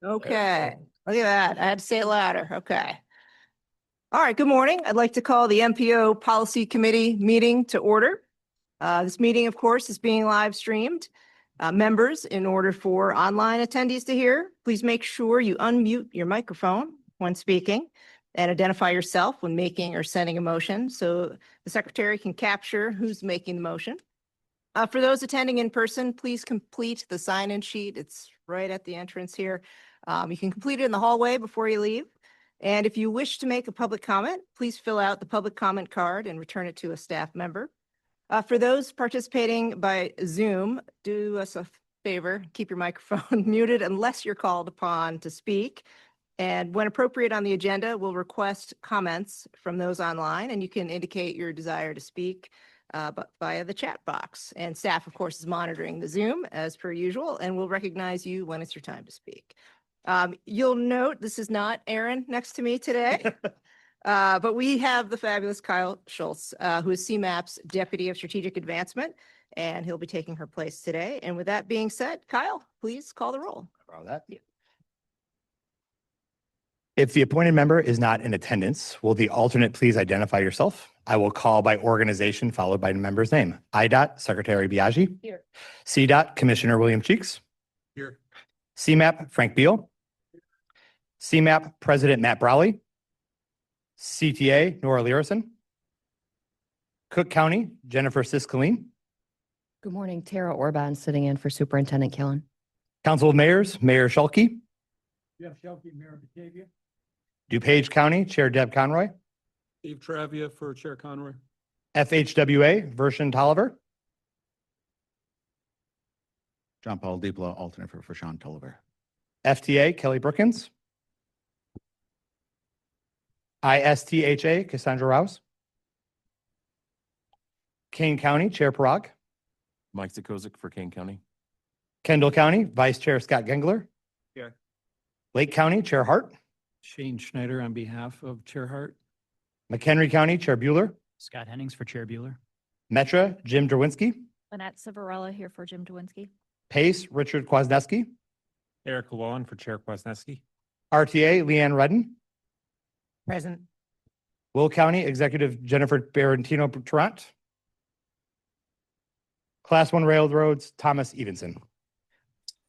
Okay, look at that. I had to say it louder. Okay. All right, good morning. I'd like to call the MPO Policy Committee meeting to order. This meeting, of course, is being live streamed. Members, in order for online attendees to hear, please make sure you unmute your microphone when speaking and identify yourself when making or sending a motion so the secretary can capture who's making the motion. For those attending in person, please complete the sign-in sheet. It's right at the entrance here. You can complete it in the hallway before you leave. And if you wish to make a public comment, please fill out the public comment card and return it to a staff member. For those participating by Zoom, do us a favor, keep your microphone muted unless you're called upon to speak. And when appropriate on the agenda, we'll request comments from those online, and you can indicate your desire to speak but via the chat box. And staff, of course, is monitoring the Zoom as per usual, and will recognize you when it's your time to speak. You'll note this is not Aaron next to me today, but we have the fabulous Kyle Schultz, who is CMAP's Deputy of Strategic Advancement, and he'll be taking her place today. And with that being said, Kyle, please call the roll. If the appointed member is not in attendance, will the alternate please identify yourself? I will call by organization followed by the member's name. I. Secretary Biaggi. Here. C. Commissioner William Cheeks. Here. CMAP Frank Beal. CMAP President Matt Brawley. CTA Nora Learison. Cook County Jennifer Siskaleen. Good morning, Tara Orban sitting in for Superintendent Killen. Council of Mayors Mayor Schulke. Jeff Shelkey, Mayor Batavia. DuPage County Chair Deb Conroy. Steve Travia for Chair Conroy. FHWA Vershan Tolliver. John Paul Diplo, alternate for Sean Tolliver. FTA Kelly Brookins. ISTHA Cassandra Rouse. Kane County Chair Parag. Mike Zakozik for Kane County. Kendall County Vice Chair Scott Gengler. Here. Lake County Chair Hart. Shane Schneider on behalf of Chair Hart. McHenry County Chair Bueller. Scott Hennings for Chair Bueller. Metra Jim Derwinski. Lynette Savarella here for Jim Dewinski. Pace Richard Kwasniewski. Eric Llewellyn for Chair Kwasniewski. RTA Leanne Redden. Present. Will County Executive Jennifer Barentino Tarrant. Class 1 Railroads Thomas Evenson.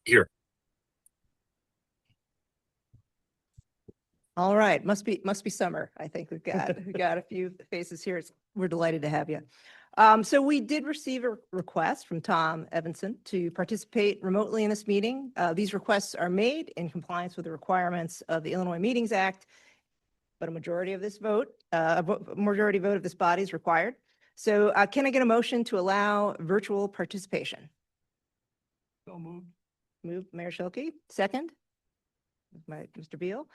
Here. All right, must be summer. I think we've got a few faces here. We're delighted to have you. So we did receive a request from Tom Evanson to participate remotely in this meeting. These requests are made in compliance with the requirements of the Illinois Meetings Act, but a majority of this vote, majority vote of this body is required. So can I get a motion to allow virtual participation? So moved. Moved, Mayor Schilke. Second? Mr. Beal.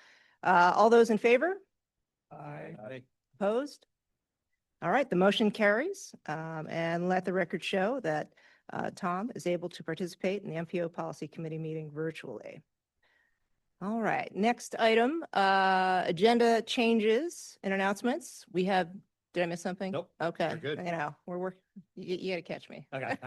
All those in favor? Aye. Opposed? All right, the motion carries. And let the record show that Tom is able to participate in the MPO Policy Committee meeting virtually. All right, next item, agenda changes and announcements. We have, did I miss something? Nope. Okay. You're good. You know, we're working, you got to catch me. Okay.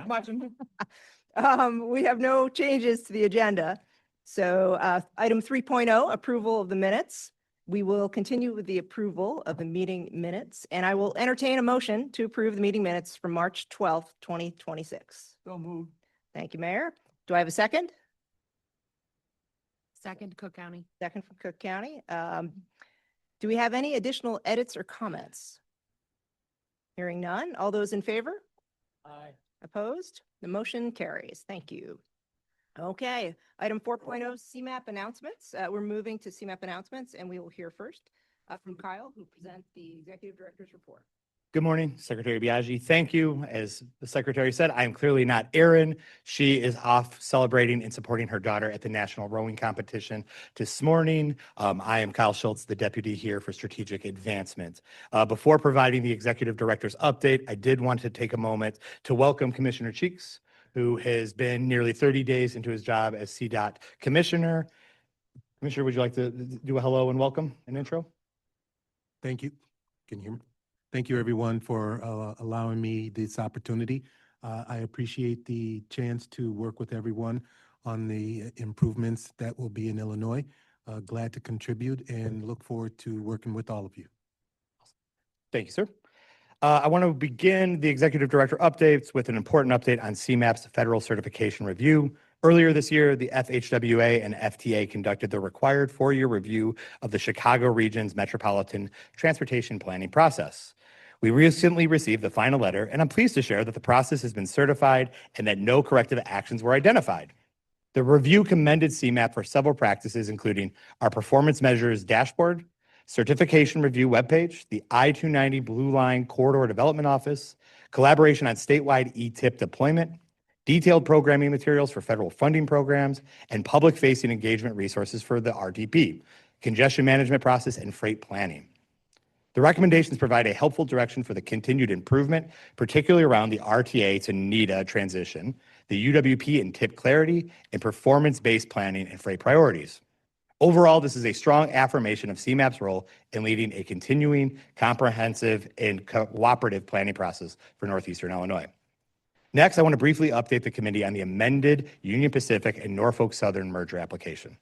We have no changes to the agenda. So item 3.0, approval of the minutes. We will continue with the approval of the meeting minutes, and I will entertain a motion to approve the meeting minutes from March 12th, 2026. So moved. Thank you, Mayor. Do I have a second? Second, Cook County. Second from Cook County. Do we have any additional edits or comments? Hearing none. All those in favor? Aye. Opposed? The motion carries. Thank you. Okay, item 4.0, CMAP announcements. We're moving to CMAP announcements, and we will hear first from Kyle, who presents the Executive Director's report. Good morning, Secretary Biaggi. Thank you. As the Secretary said, I am clearly not Erin. She is off celebrating and supporting her daughter at the National Rowing Competition this morning. I am Kyle Schultz, the Deputy here for Strategic Advancement. Before providing the Executive Director's update, I did want to take a moment to welcome Commissioner Cheeks, who has been nearly 30 days into his job as CDOT Commissioner. Commissioner, would you like to do a hello and welcome and intro? Thank you. Can you hear me? Thank you, everyone, for allowing me this opportunity. I appreciate the chance to work with everyone on the improvements that will be in Illinois. Glad to contribute and look forward to working with all of you. Thank you, sir. I want to begin the executive director updates with an important update on CMAP's federal certification review. Earlier this year, the FHWA and FTA conducted the required 4-year review of the Chicago region's metropolitan transportation planning process. We recently received the final letter, and I'm pleased to share that the process has been certified and that no corrective actions were identified. The review commended CMAP for several practices, including our performance measures dashboard, certification review webpage, the I-290 Blue Line Corridor Development Office, collaboration on statewide E-tip deployment, detailed programming materials for federal funding programs, and public-facing engagement resources for the RTP, congestion management process, and freight planning. The recommendations provide a helpful direction for the continued improvement, particularly around the RTA to NEDA transition, the UWP and TIP clarity, and performance-based planning and freight priorities. Overall, this is a strong affirmation of CMAP's role in leading a continuing, comprehensive, and cooperative planning process for Northeastern Illinois. Next, I want to briefly update the committee on the amended Union Pacific and Norfolk Southern merger application.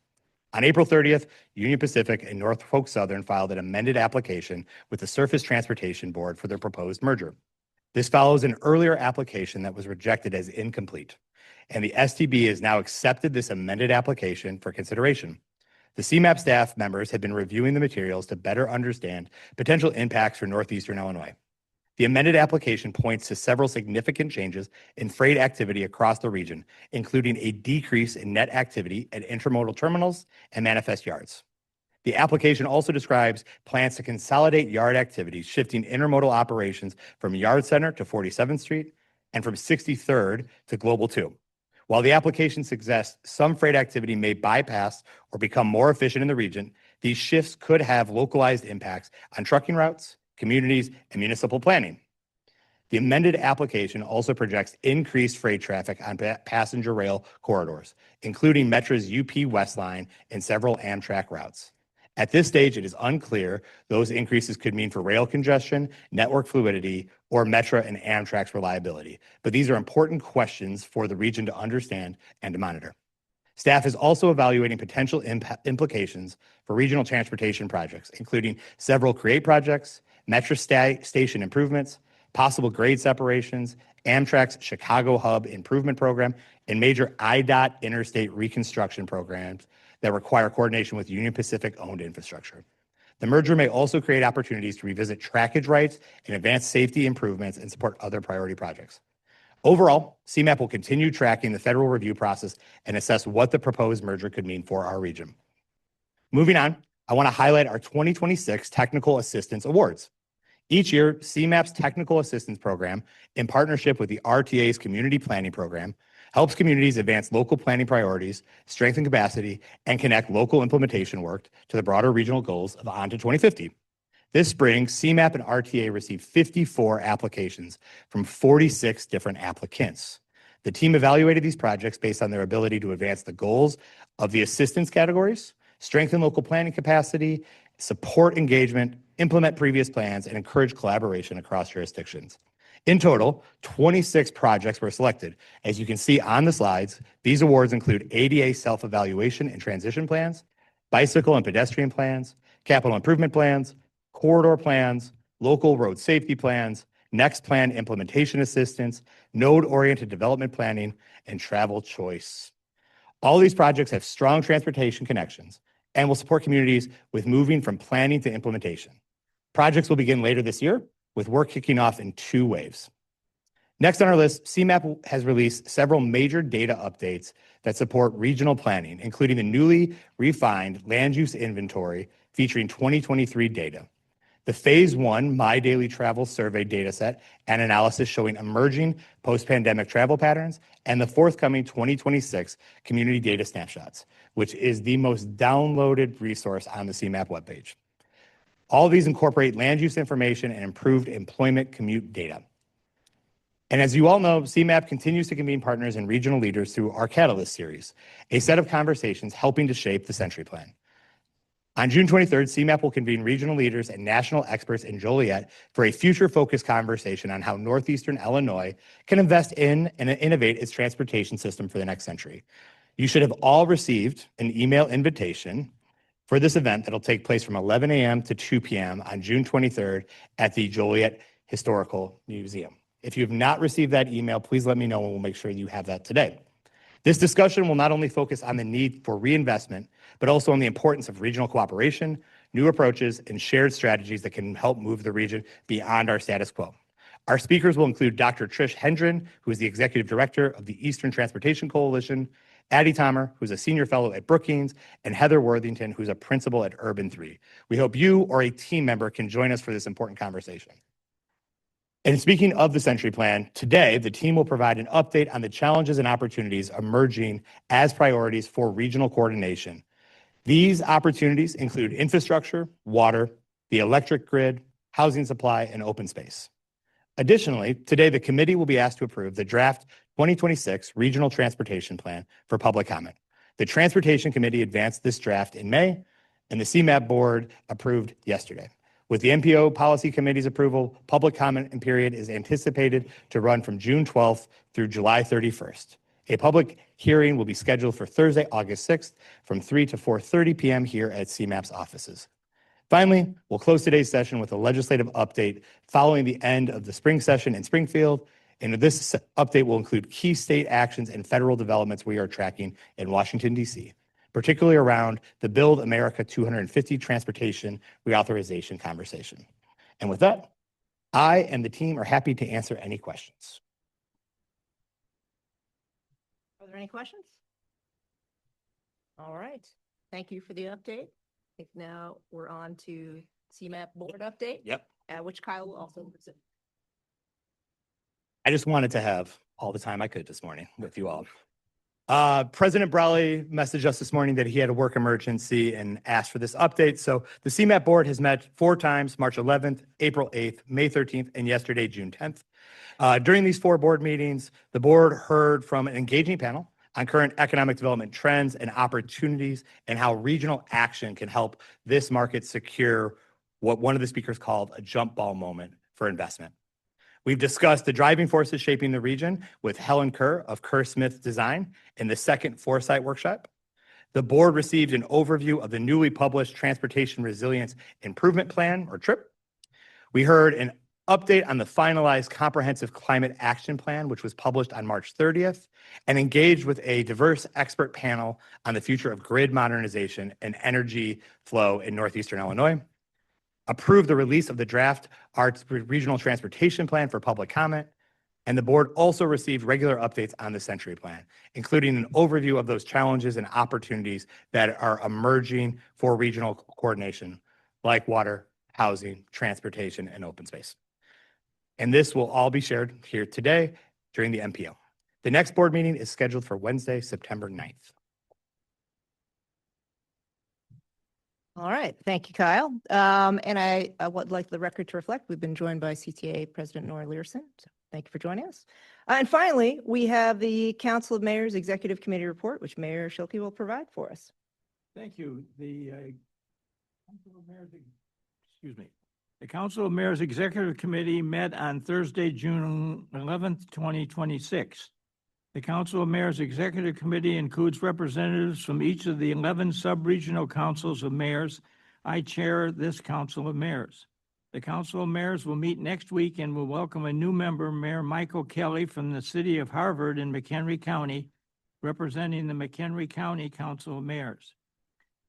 On April 30th, Union Pacific and Norfolk Southern filed an amended application with the Surface Transportation Board for their proposed merger. This follows an earlier application that was rejected as incomplete, and the STB has now accepted this amended application for consideration. The CMAP staff members have been reviewing the materials to better understand potential impacts for Northeastern Illinois. The amended application points to several significant changes in freight activity across the region, including a decrease in net activity at intermodal terminals and manifest yards. The application also describes plans to consolidate yard activities, shifting intermodal operations from Yard Center to 47th Street and from 63rd to Global 2. While the application suggests some freight activity may bypass or become more efficient in the region, these shifts could have localized impacts on trucking routes, communities, and municipal planning. The amended application also projects increased freight traffic on passenger rail corridors, including Metra's UP West Line and several Amtrak routes. At this stage, it is unclear those increases could mean for rail congestion, network fluidity, or Metra and Amtrak's reliability. But these are important questions for the region to understand and to monitor. Staff is also evaluating potential implications for regional transportation projects, including several CREATE projects, Metra station improvements, possible grade separations, Amtrak's Chicago Hub Improvement Program, and major IDOT interstate reconstruction programs that require coordination with Union Pacific-owned infrastructure. The merger may also create opportunities to revisit trackage rights and advance safety improvements and support other priority projects. Overall, CMAP will continue tracking the federal review process and assess what the proposed merger could mean for our region. Moving on, I want to highlight our 2026 Technical Assistance Awards. Each year, CMAP's Technical Assistance Program, in partnership with the RTA's Community Planning Program, helps communities advance local planning priorities, strengthen capacity, and connect local implementation work to the broader regional goals of On to 2050. This spring, CMAP and RTA received 54 applications from 46 different applicants. The team evaluated these projects based on their ability to advance the goals of the assistance categories, strengthen local planning capacity, support engagement, implement previous plans, and encourage collaboration across jurisdictions. In total, 26 projects were selected. As you can see on the slides, these awards include ADA self-evaluation and transition plans, bicycle and pedestrian plans, capital improvement plans, corridor plans, local road safety plans, next plan implementation assistance, node-oriented development planning, and travel choice. All these projects have strong transportation connections and will support communities with moving from planning to implementation. Projects will begin later this year, with work kicking off in 2 waves. Next on our list, CMAP has released several major data updates that support regional planning, including the newly refined land use inventory featuring 2023 data, the Phase 1 My Daily Travel Survey dataset and analysis showing emerging post-pandemic travel patterns, and the forthcoming 2026 Community Data Snapshots, which is the most downloaded resource on the CMAP webpage. All of these incorporate land use information and improved employment commute data. And as you all know, CMAP continues to convene partners and regional leaders through our Catalyst series, a set of conversations helping to shape the Century Plan. On June 23rd, CMAP will convene regional leaders and national experts in Joliet for a future-focused conversation on how Northeastern Illinois can invest in and innovate its transportation system for the next century. You should have all received an email invitation for this event that'll take place from 11 a.m. to 2 p.m. on June 23rd at the Joliet Historical Museum. If you have not received that email, please let me know and we'll make sure you have that today. This discussion will not only focus on the need for reinvestment, but also on the importance of regional cooperation, new approaches, and shared strategies that can help move the region beyond our status quo. Our speakers will include Dr. Trish Hendren, who is the Executive Director of the Eastern Transportation Coalition, Addie Tomer, who's a Senior Fellow at Brookings, and Heather Worthington, who's a Principal at Urban 3. We hope you or a team member can join us for this important conversation. And speaking of the Century Plan, today the team will provide an update on the challenges and opportunities emerging as priorities for regional coordination. These opportunities include infrastructure, water, the electric grid, housing supply, and open space. Additionally, today the committee will be asked to approve the draft 2026 Regional Transportation Plan for public comment. The Transportation Committee advanced this draft in May, and the CMAP Board approved yesterday. With the MPO Policy Committee's approval, public comment period is anticipated to run from June 12th through July 31st. A public hearing will be scheduled for Thursday, August 6th from 3 to 4:30 p.m. here at CMAP's offices. Finally, we'll close today's session with a legislative update following the end of the spring session in Springfield. And this update will include key state actions and federal developments we are tracking in Washington, D.C., particularly around the Build America 250 transportation reauthorization conversation. And with that, I and the team are happy to answer any questions. Are there any questions? All right. Thank you for the update. I think now we're on to CMAP board update. Yep. Which Kyle will also present. I just wanted to have all the time I could this morning with you all. President Brawley messaged us this morning that he had a work emergency and asked for this update. So the CMAP board has met 4 times, March 11th, April 8th, May 13th, and yesterday, June 10th. During these 4 board meetings, the board heard from an engaging panel on current economic development trends and opportunities and how regional action can help this market secure what one of the speakers called a jump ball moment for investment. We've discussed the driving forces shaping the region with Helen Kerr of Kerr Smith Design in the second Foresight workshop. The board received an overview of the newly published Transportation Resilience Improvement Plan, or TRIP. We heard an update on the finalized Comprehensive Climate Action Plan, which was published on March 30th, and engaged with a diverse expert panel on the future of grid modernization and energy flow in Northeastern Illinois. Approved the release of the draft Arts Regional Transportation Plan for public comment, and the board also received regular updates on the Century Plan, including an overview of those challenges and opportunities that are emerging for regional coordination, like water, housing, transportation, and open space. And this will all be shared here today during the MPO. The next board meeting is scheduled for Wednesday, September 9th. All right. Thank you, Kyle. And I would like the record to reflect, we've been joined by CTA President Nora Learson. So thank you for joining us. And finally, we have the Council of Mayors Executive Committee report, which Mayor Schilke will provide for us. Thank you. The Council of Mayors Executive Committee met on Thursday, June 11th, 2026. The Council of Mayors Executive Committee includes representatives from each of the 11 sub-regional councils of mayors. I chair this Council of Mayors. The Council of Mayors will meet next week and will welcome a new member, Mayor Michael Kelly from the city of Harvard in McHenry County, representing the McHenry County Council of Mayors.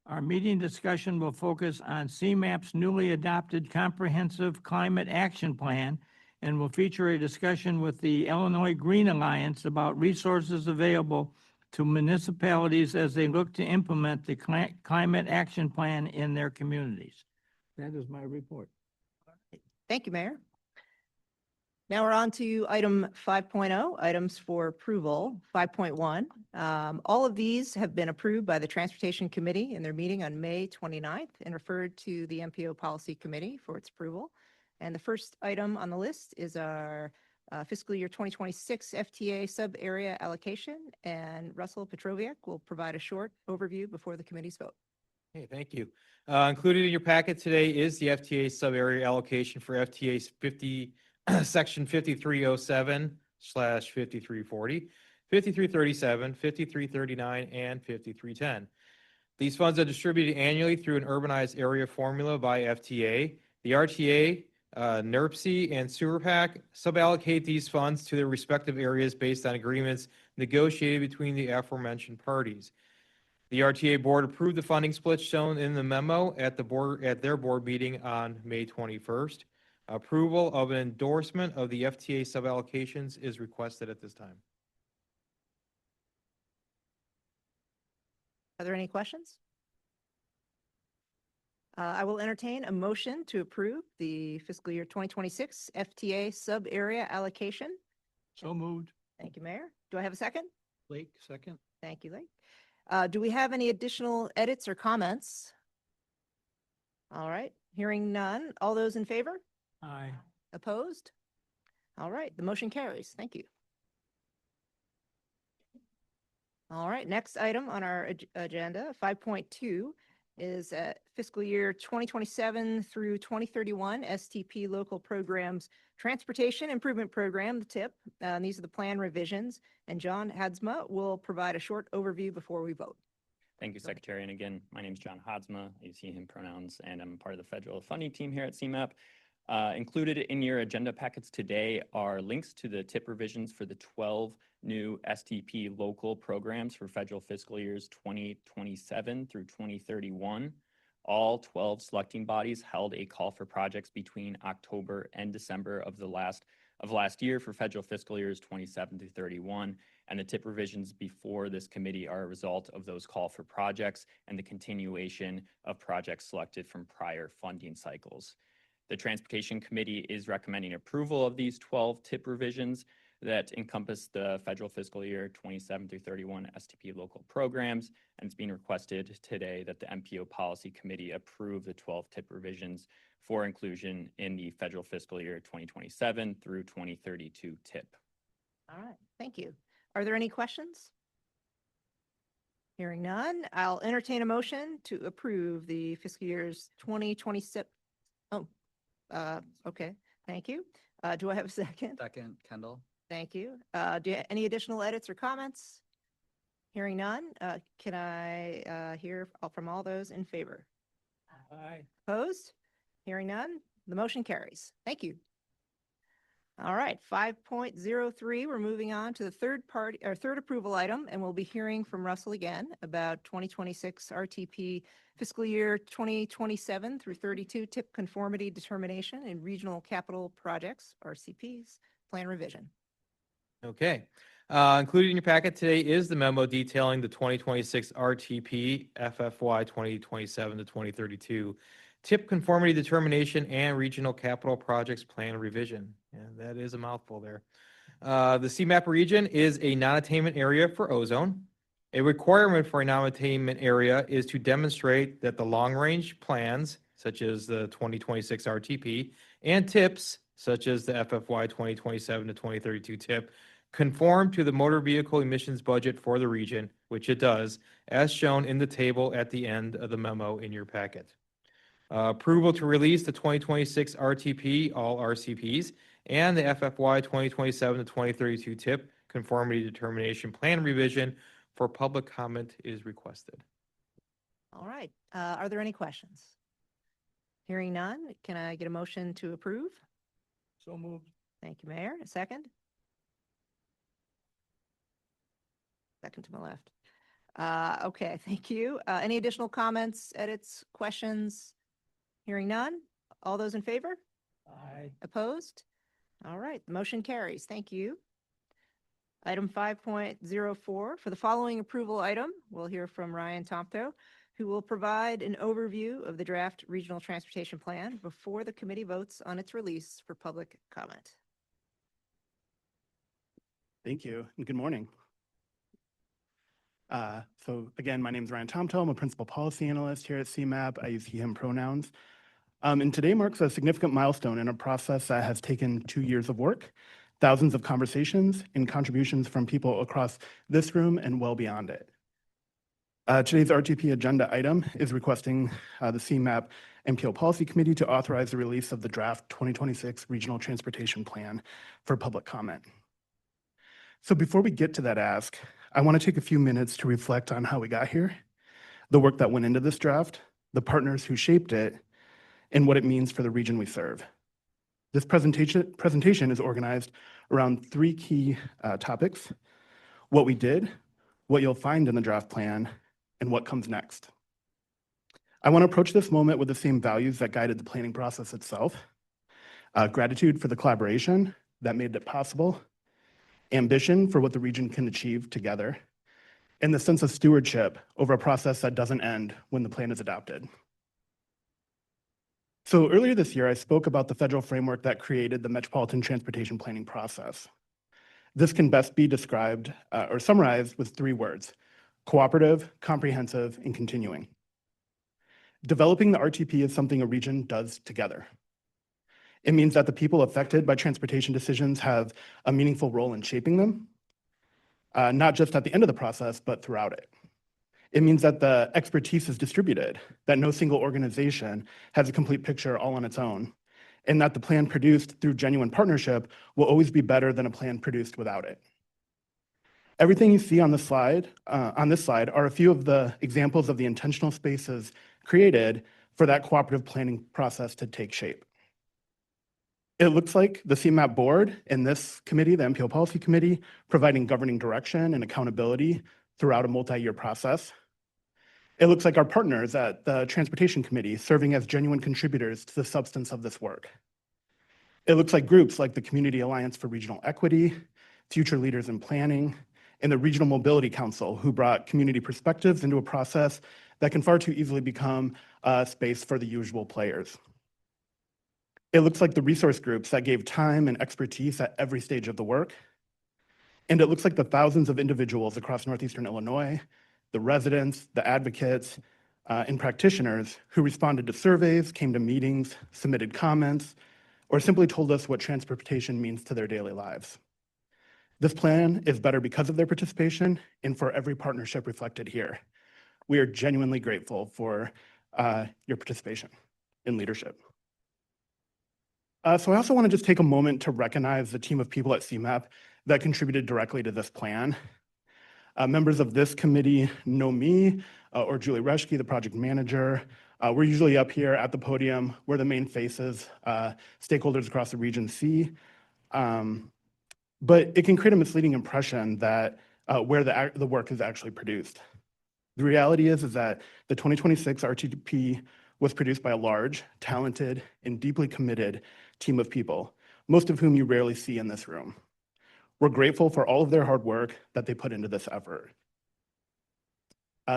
Our meeting discussion will focus on CMAP's newly adopted Comprehensive Climate Action Plan and will feature a discussion with the Illinois Green Alliance about resources available to municipalities as they look to implement the Climate Action Plan in their communities. That is my report. Thank you, Mayor. Now we're on to item 5.0, items for approval. 5.1. All of these have been approved by the Transportation Committee in their meeting on May 29th and referred to the MPO Policy Committee for its approval. And the first item on the list is our fiscal year 2026 FTA sub-area allocation. And Russell Petroviak will provide a short overview before the committee's vote. Hey, thank you. Included in your packet today is the FTA sub-area allocation for FTA 50, section 5307/5340. 5337, 5339, and 5310. These funds are distributed annually through an urbanized area formula by FTA. The RTA, NERC, and Sewer PAC suballocate these funds to their respective areas based on agreements negotiated between the aforementioned parties. The RTA board approved the funding split shown in the memo at their board meeting on May 21st. Approval of an endorsement of the FTA suballocations is requested at this time. Are there any questions? I will entertain a motion to approve the fiscal year 2026 FTA sub-area allocation. So moved. Thank you, Mayor. Do I have a second? Blake, second. Thank you, Lake. Do we have any additional edits or comments? All right, hearing none. All those in favor? Aye. Opposed? All right, the motion carries. Thank you. All right, next item on our agenda, 5.2, is fiscal year 2027 through 2031 STP Local Programs Transportation Improvement Program, the TIP. These are the plan revisions, and John Hadsma will provide a short overview before we vote. Thank you, Secretary. And again, my name is John Hadsma. You see him pronouns, and I'm part of the federal funding team here at CMAP. Included in your agenda packets today are links to the TIP revisions for the 12 new STP local programs for federal fiscal years 2027 through 2031. All 12 selecting bodies held a call for projects between October and December of last year for federal fiscal years 27 through 31. And the TIP revisions before this committee are a result of those call for projects and the continuation of projects selected from prior funding cycles. The Transportation Committee is recommending approval of these 12 TIP revisions that encompass the federal fiscal year 27 through 31 STP local programs, and it's being requested today that the MPO Policy Committee approve the 12 TIP revisions for inclusion in the federal fiscal year 2027 through 2032 TIP. All right, thank you. Are there any questions? Hearing none, I'll entertain a motion to approve the fiscal years 2027. Okay, thank you. Do I have a second? Second, Kendall. Thank you. Any additional edits or comments? Hearing none, can I hear from all those in favor? Aye. Opposed? Hearing none, the motion carries. Thank you. All right, 5.03, we're moving on to the third approval item, and we'll be hearing from Russell again about 2026 RTP fiscal year 2027 through 32 TIP conformity determination and regional capital projects, RCPs, plan revision. Okay. Included in your packet today is the memo detailing the 2026 RTP FFY 2027 to 2032 TIP conformity determination and regional capital projects plan revision. And that is a mouthful there. The CMAP region is a non-attainment area for ozone. A requirement for a non-attainment area is to demonstrate that the long-range plans, such as the 2026 RTP, and TIPs, such as the FFY 2027 to 2032 TIP, conform to the motor vehicle emissions budget for the region, which it does, as shown in the table at the end of the memo in your packet. Approval to release the 2026 RTP, all RCPs, and the FFY 2027 to 2032 TIP conformity determination plan revision for public comment is requested. All right, are there any questions? Hearing none, can I get a motion to approve? So moved. Thank you, Mayor. A second? Second to my left. Okay, thank you. Any additional comments, edits, questions? Hearing none. All those in favor? Aye. Opposed? All right, the motion carries. Thank you. Item 5.04, for the following approval item, we'll hear from Ryan Tomto, who will provide an overview of the draft regional transportation plan before the committee votes on its release for public comment. Thank you, and good morning. So again, my name is Ryan Tomto. I'm a principal policy analyst here at CMAP. I use he, him pronouns. And today marks a significant milestone in a process that has taken 2 years of work, thousands of conversations, and contributions from people across this room and well beyond it. Today's RTP agenda item is requesting the CMAP MPO Policy Committee to authorize the release of the draft 2026 Regional Transportation Plan for public comment. So before we get to that ask, I want to take a few minutes to reflect on how we got here, the work that went into this draft, the partners who shaped it, and what it means for the region we serve. This presentation is organized around three key topics: what we did, what you'll find in the draft plan, and what comes next. I want to approach this moment with the same values that guided the planning process itself: gratitude for the collaboration that made it possible, ambition for what the region can achieve together, and the sense of stewardship over a process that doesn't end when the plan is adopted. So earlier this year, I spoke about the federal framework that created the metropolitan transportation planning process. This can best be described or summarized with three words: cooperative, comprehensive, and continuing. Developing the RTP is something a region does together. It means that the people affected by transportation decisions have a meaningful role in shaping them, not just at the end of the process, but throughout it. It means that the expertise is distributed, that no single organization has a complete picture all on its own, and that the plan produced through genuine partnership will always be better than a plan produced without it. Everything you see on this slide are a few of the examples of the intentional spaces created for that cooperative planning process to take shape. It looks like the CMAP board and this committee, the MPO Policy Committee, providing governing direction and accountability throughout a multi-year process. It looks like our partners at the Transportation Committee serving as genuine contributors to the substance of this work. It looks like groups like the Community Alliance for Regional Equity, Future Leaders in Planning, and the Regional Mobility Council, who brought community perspectives into a process that can far too easily become a space for the usual players. It looks like the resource groups that gave time and expertise at every stage of the work. And it looks like the thousands of individuals across Northeastern Illinois, the residents, the advocates, and practitioners who responded to surveys, came to meetings, submitted comments, or simply told us what transportation means to their daily lives. This plan is better because of their participation and for every partnership reflected here. We are genuinely grateful for your participation in leadership. So I also want to just take a moment to recognize the team of people at CMAP that contributed directly to this plan. Members of this committee know me or Julie Reschke, the project manager. We're usually up here at the podium. We're the main faces stakeholders across the region see. But it can create a misleading impression that where the work is actually produced. The reality is that the 2026 RTP was produced by a large, talented, and deeply committed team of people, most of whom you rarely see in this room. We're grateful for all of their hard work that they put into this effort.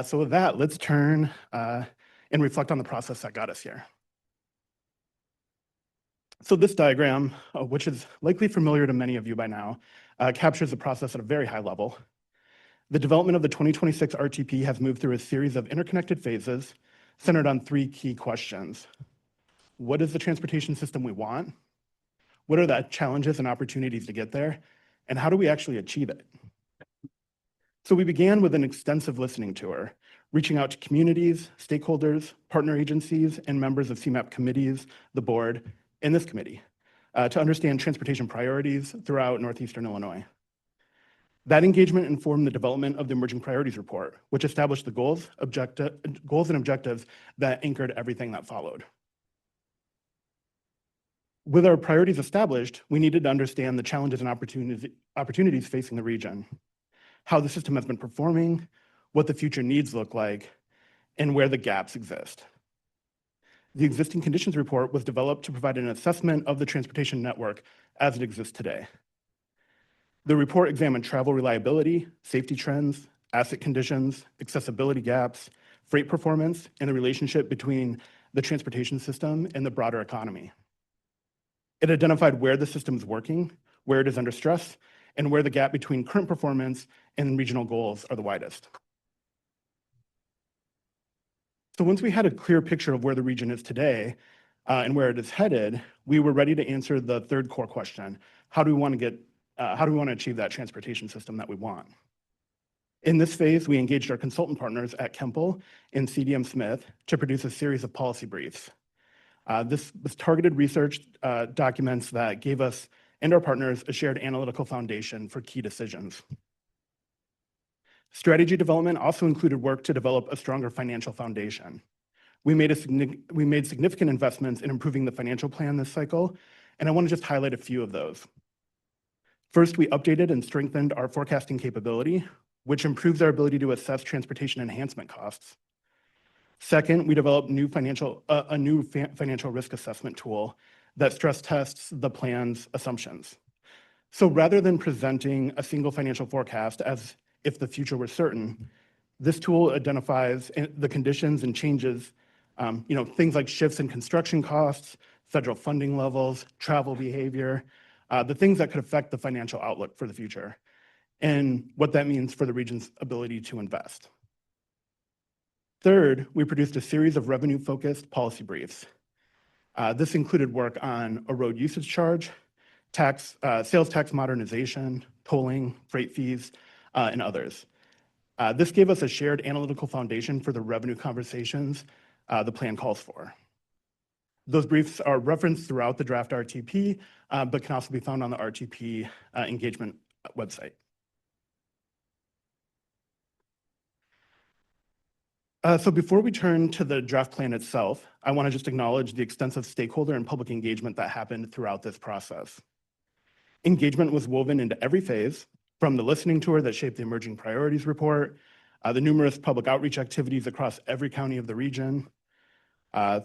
So with that, let's turn and reflect on the process that got us here. So this diagram, which is likely familiar to many of you by now, captures the process at a very high level. The development of the 2026 RTP has moved through a series of interconnected phases centered on three key questions. What is the transportation system we want? What are the challenges and opportunities to get there? And how do we actually achieve it? So we began with an extensive listening tour, reaching out to communities, stakeholders, partner agencies, and members of CMAP committees, the board, and this committee to understand transportation priorities throughout Northeastern Illinois. That engagement informed the development of the Emerging Priorities Report, which established the goals and objectives that anchored everything that followed. With our priorities established, we needed to understand the challenges and opportunities facing the region, how the system has been performing, what the future needs look like, and where the gaps exist. The Existing Conditions Report was developed to provide an assessment of the transportation network as it exists today. The report examined travel reliability, safety trends, asset conditions, accessibility gaps, freight performance, and the relationship between the transportation system and the broader economy. It identified where the system is working, where it is under stress, and where the gap between current performance and regional goals are the widest. So once we had a clear picture of where the region is today and where it is headed, we were ready to answer the third core question: how do we want to achieve that transportation system that we want? In this phase, we engaged our consultant partners at Kemple and CDM Smith to produce a series of policy briefs. This was targeted research documents that gave us and our partners a shared analytical foundation for key decisions. Strategy development also included work to develop a stronger financial foundation. We made significant investments in improving the financial plan this cycle, and I want to just highlight a few of those. First, we updated and strengthened our forecasting capability, which improves our ability to assess transportation enhancement costs. Second, we developed a new financial risk assessment tool that stress tests the plan's assumptions. So rather than presenting a single financial forecast as if the future were certain, this tool identifies the conditions and changes, things like shifts in construction costs, federal funding levels, travel behavior, the things that could affect the financial outlook for the future, and what that means for the region's ability to invest. Third, we produced a series of revenue-focused policy briefs. This included work on a road usage charge, sales tax modernization, tolling, freight fees, and others. This gave us a shared analytical foundation for the revenue conversations the plan calls for. Those briefs are referenced throughout the draft RTP, but can also be found on the RTP engagement website. So before we turn to the draft plan itself, I want to just acknowledge the extensive stakeholder and public engagement that happened throughout this process. Engagement was woven into every phase, from the listening tour that shaped the emerging priorities report, the numerous public outreach activities across every county of the region,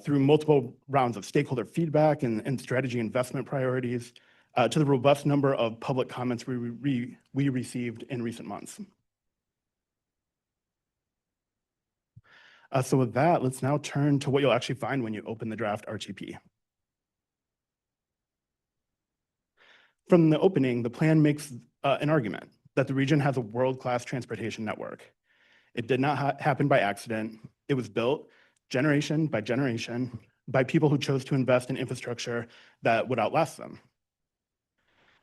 through multiple rounds of stakeholder feedback and strategy investment priorities, to the robust number of public comments we received in recent months. So with that, let's now turn to what you'll actually find when you open the draft RTP. From the opening, the plan makes an argument that the region has a world-class transportation network. It did not happen by accident. It was built generation by generation by people who chose to invest in infrastructure that would outlast them.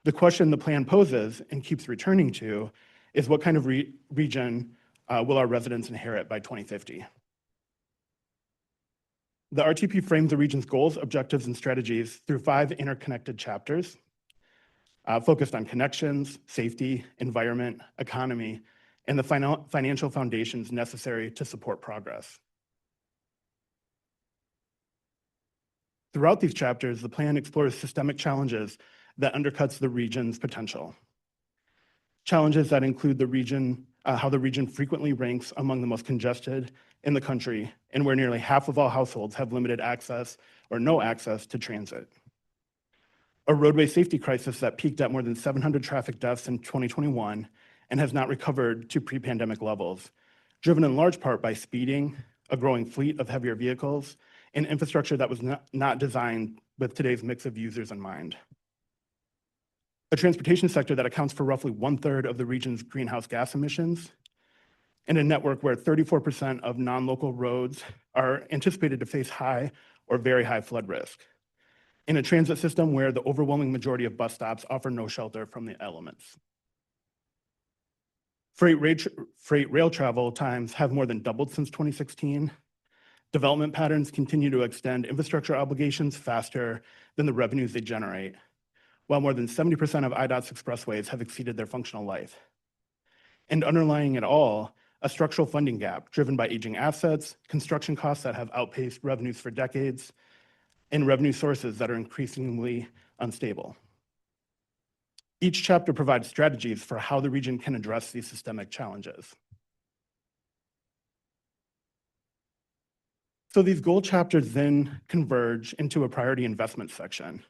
The question the plan poses and keeps returning to is what kind of region will our residents inherit by 2050? The RTP frames the region's goals, objectives, and strategies through 5 interconnected chapters focused on connections, safety, environment, economy, and the financial foundations necessary to support progress. Throughout these chapters, the plan explores systemic challenges that undercuts the region's potential. Challenges that include how the region frequently ranks among the most congested in the country, and where nearly half of all households have limited access or no access to transit. A roadway safety crisis that peaked at more than 700 traffic deaths in 2021 and has not recovered to pre-pandemic levels, driven in large part by speeding, a growing fleet of heavier vehicles, and infrastructure that was not designed with today's mix of users in mind. A transportation sector that accounts for roughly 1/3 of the region's greenhouse gas emissions, and a network where 34% of non-local roads are anticipated to face high or very high flood risk. In a transit system where the overwhelming majority of bus stops offer no shelter from the elements. Freight rail travel times have more than doubled since 2016. Development patterns continue to extend infrastructure obligations faster than the revenues they generate, while more than 70% of IDOT's expressways have exceeded their functional life. And underlying it all, a structural funding gap driven by aging assets, construction costs that have outpaced revenues for decades, and revenue sources that are increasingly unstable. Each chapter provides strategies for how the region can address these systemic challenges. So these goal chapters then converge into a priority investment section.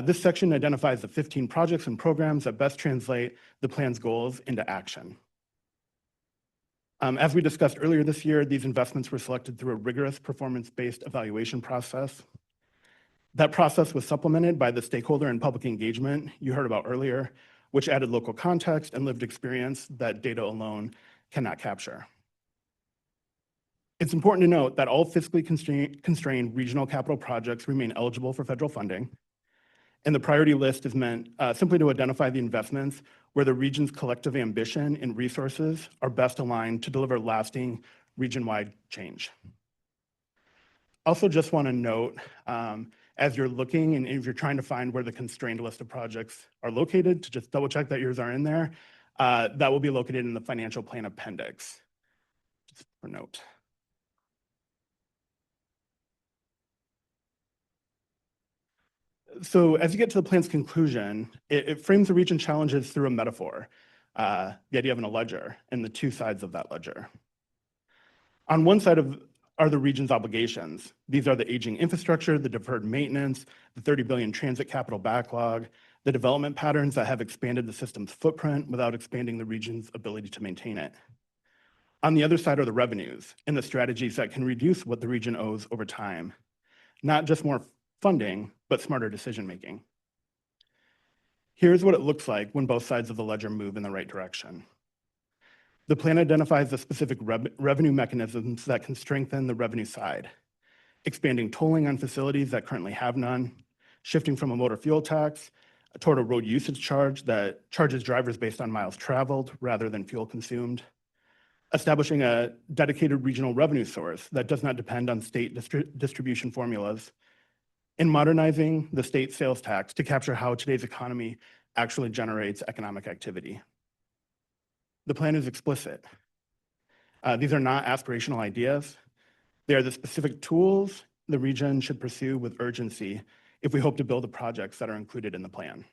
This section identifies the 15 projects and programs that best translate the plan's goals into action. As we discussed earlier this year, these investments were selected through a rigorous performance-based evaluation process. That process was supplemented by the stakeholder and public engagement you heard about earlier, which added local context and lived experience that data alone cannot capture. It's important to note that all fiscally constrained regional capital projects remain eligible for federal funding, and the priority list is meant simply to identify the investments where the region's collective ambition and resources are best aligned to deliver lasting region-wide change. Also just want to note, as you're looking and if you're trying to find where the constrained list of projects are located, to just double check that yours are in there, that will be located in the financial plan appendix, just for note. So as you get to the plan's conclusion, it frames the region challenges through a metaphor, the idea of a ledger and the two sides of that ledger. On one side are the region's obligations. These are the aging infrastructure, the deferred maintenance, the 30 billion transit capital backlog, the development patterns that have expanded the system's footprint without expanding the region's ability to maintain it. On the other side are the revenues and the strategies that can reduce what the region owes over time. Not just more funding, but smarter decision-making. Here's what it looks like when both sides of the ledger move in the right direction. The plan identifies the specific revenue mechanisms that can strengthen the revenue side, expanding tolling on facilities that currently have none, shifting from a motor fuel tax toward a road usage charge that charges drivers based on miles traveled rather than fuel consumed, establishing a dedicated regional revenue source that does not depend on state distribution formulas, and modernizing the state sales tax to capture how today's economy actually generates economic activity. The plan is explicit. These are not aspirational ideas. They are the specific tools the region should pursue with urgency if we hope to build the projects that are included in the plan.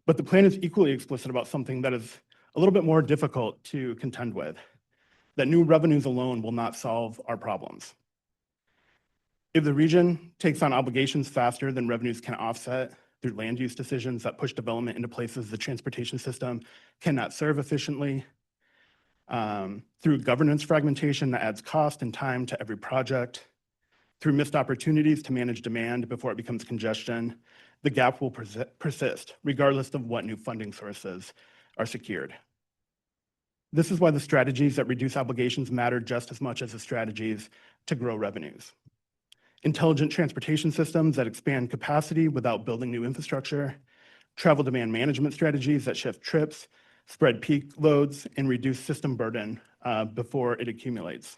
But the plan is equally explicit about something that is a little bit more difficult to contend with, that new revenues alone will not solve our problems. If the region takes on obligations faster than revenues can offset through land use decisions that push development into places the transportation system cannot serve efficiently, through governance fragmentation that adds cost and time to every project, through missed opportunities to manage demand before it becomes congestion, the gap will persist regardless of what new funding sources are secured. This is why the strategies that reduce obligations matter just as much as the strategies to grow revenues. Intelligent transportation systems that expand capacity without building new infrastructure, travel demand management strategies that shift trips, spread peak loads, and reduce system burden before it accumulates.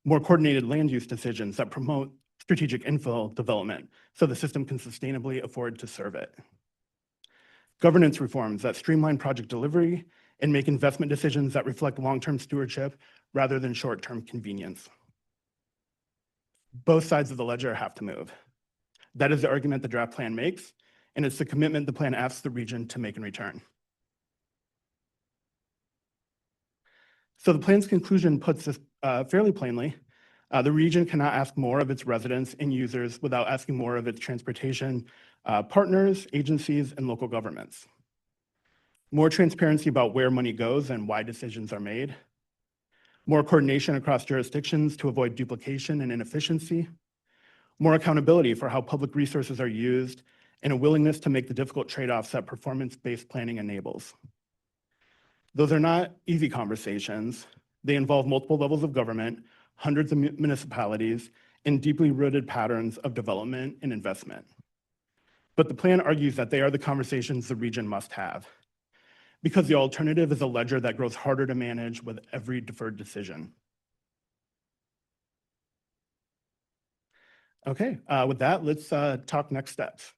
More coordinated land use decisions that promote strategic infill development so the system can sustainably afford to serve it. Governance reforms that streamline project delivery and make investment decisions that reflect long-term stewardship rather than short-term convenience. Both sides of the ledger have to move. That is the argument the draft plan makes, and it's the commitment the plan asks the region to make in return. So the plan's conclusion puts this fairly plainly. The region cannot ask more of its residents and users without asking more of its transportation partners, agencies, and local governments. More transparency about where money goes and why decisions are made. More coordination across jurisdictions to avoid duplication and inefficiency. More accountability for how public resources are used, and a willingness to make the difficult trade-offs that performance-based planning enables. Those are not easy conversations. They involve multiple levels of government, hundreds of municipalities, and deeply rooted patterns of development and investment. But the plan argues that they are the conversations the region must have, because the alternative is a ledger that grows harder to manage with every deferred decision. Okay, with that, let's talk next steps.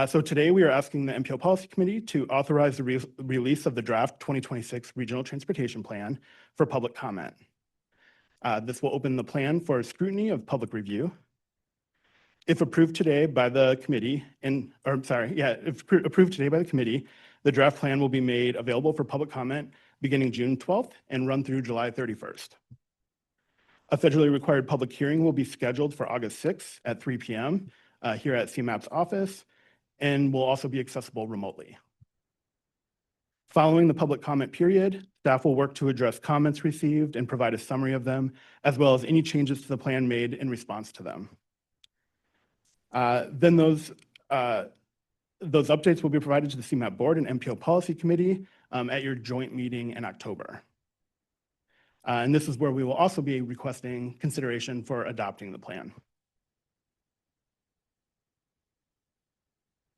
So today we are asking the MPO Policy Committee to authorize the release of the draft 2026 Regional Transportation Plan for public comment. This will open the plan for scrutiny of public review. If approved today by the committee, the draft plan will be made available for public comment beginning June 12th and run through July 31st. A federally required public hearing will be scheduled for August 6th at 3 p.m. Here at CMAP's office, and will also be accessible remotely. Following the public comment period, staff will work to address comments received and provide a summary of them, as well as any changes to the plan made in response to them. Then those updates will be provided to the CMAP board and MPO Policy Committee at your joint meeting in October. And this is where we will also be requesting consideration for adopting the plan.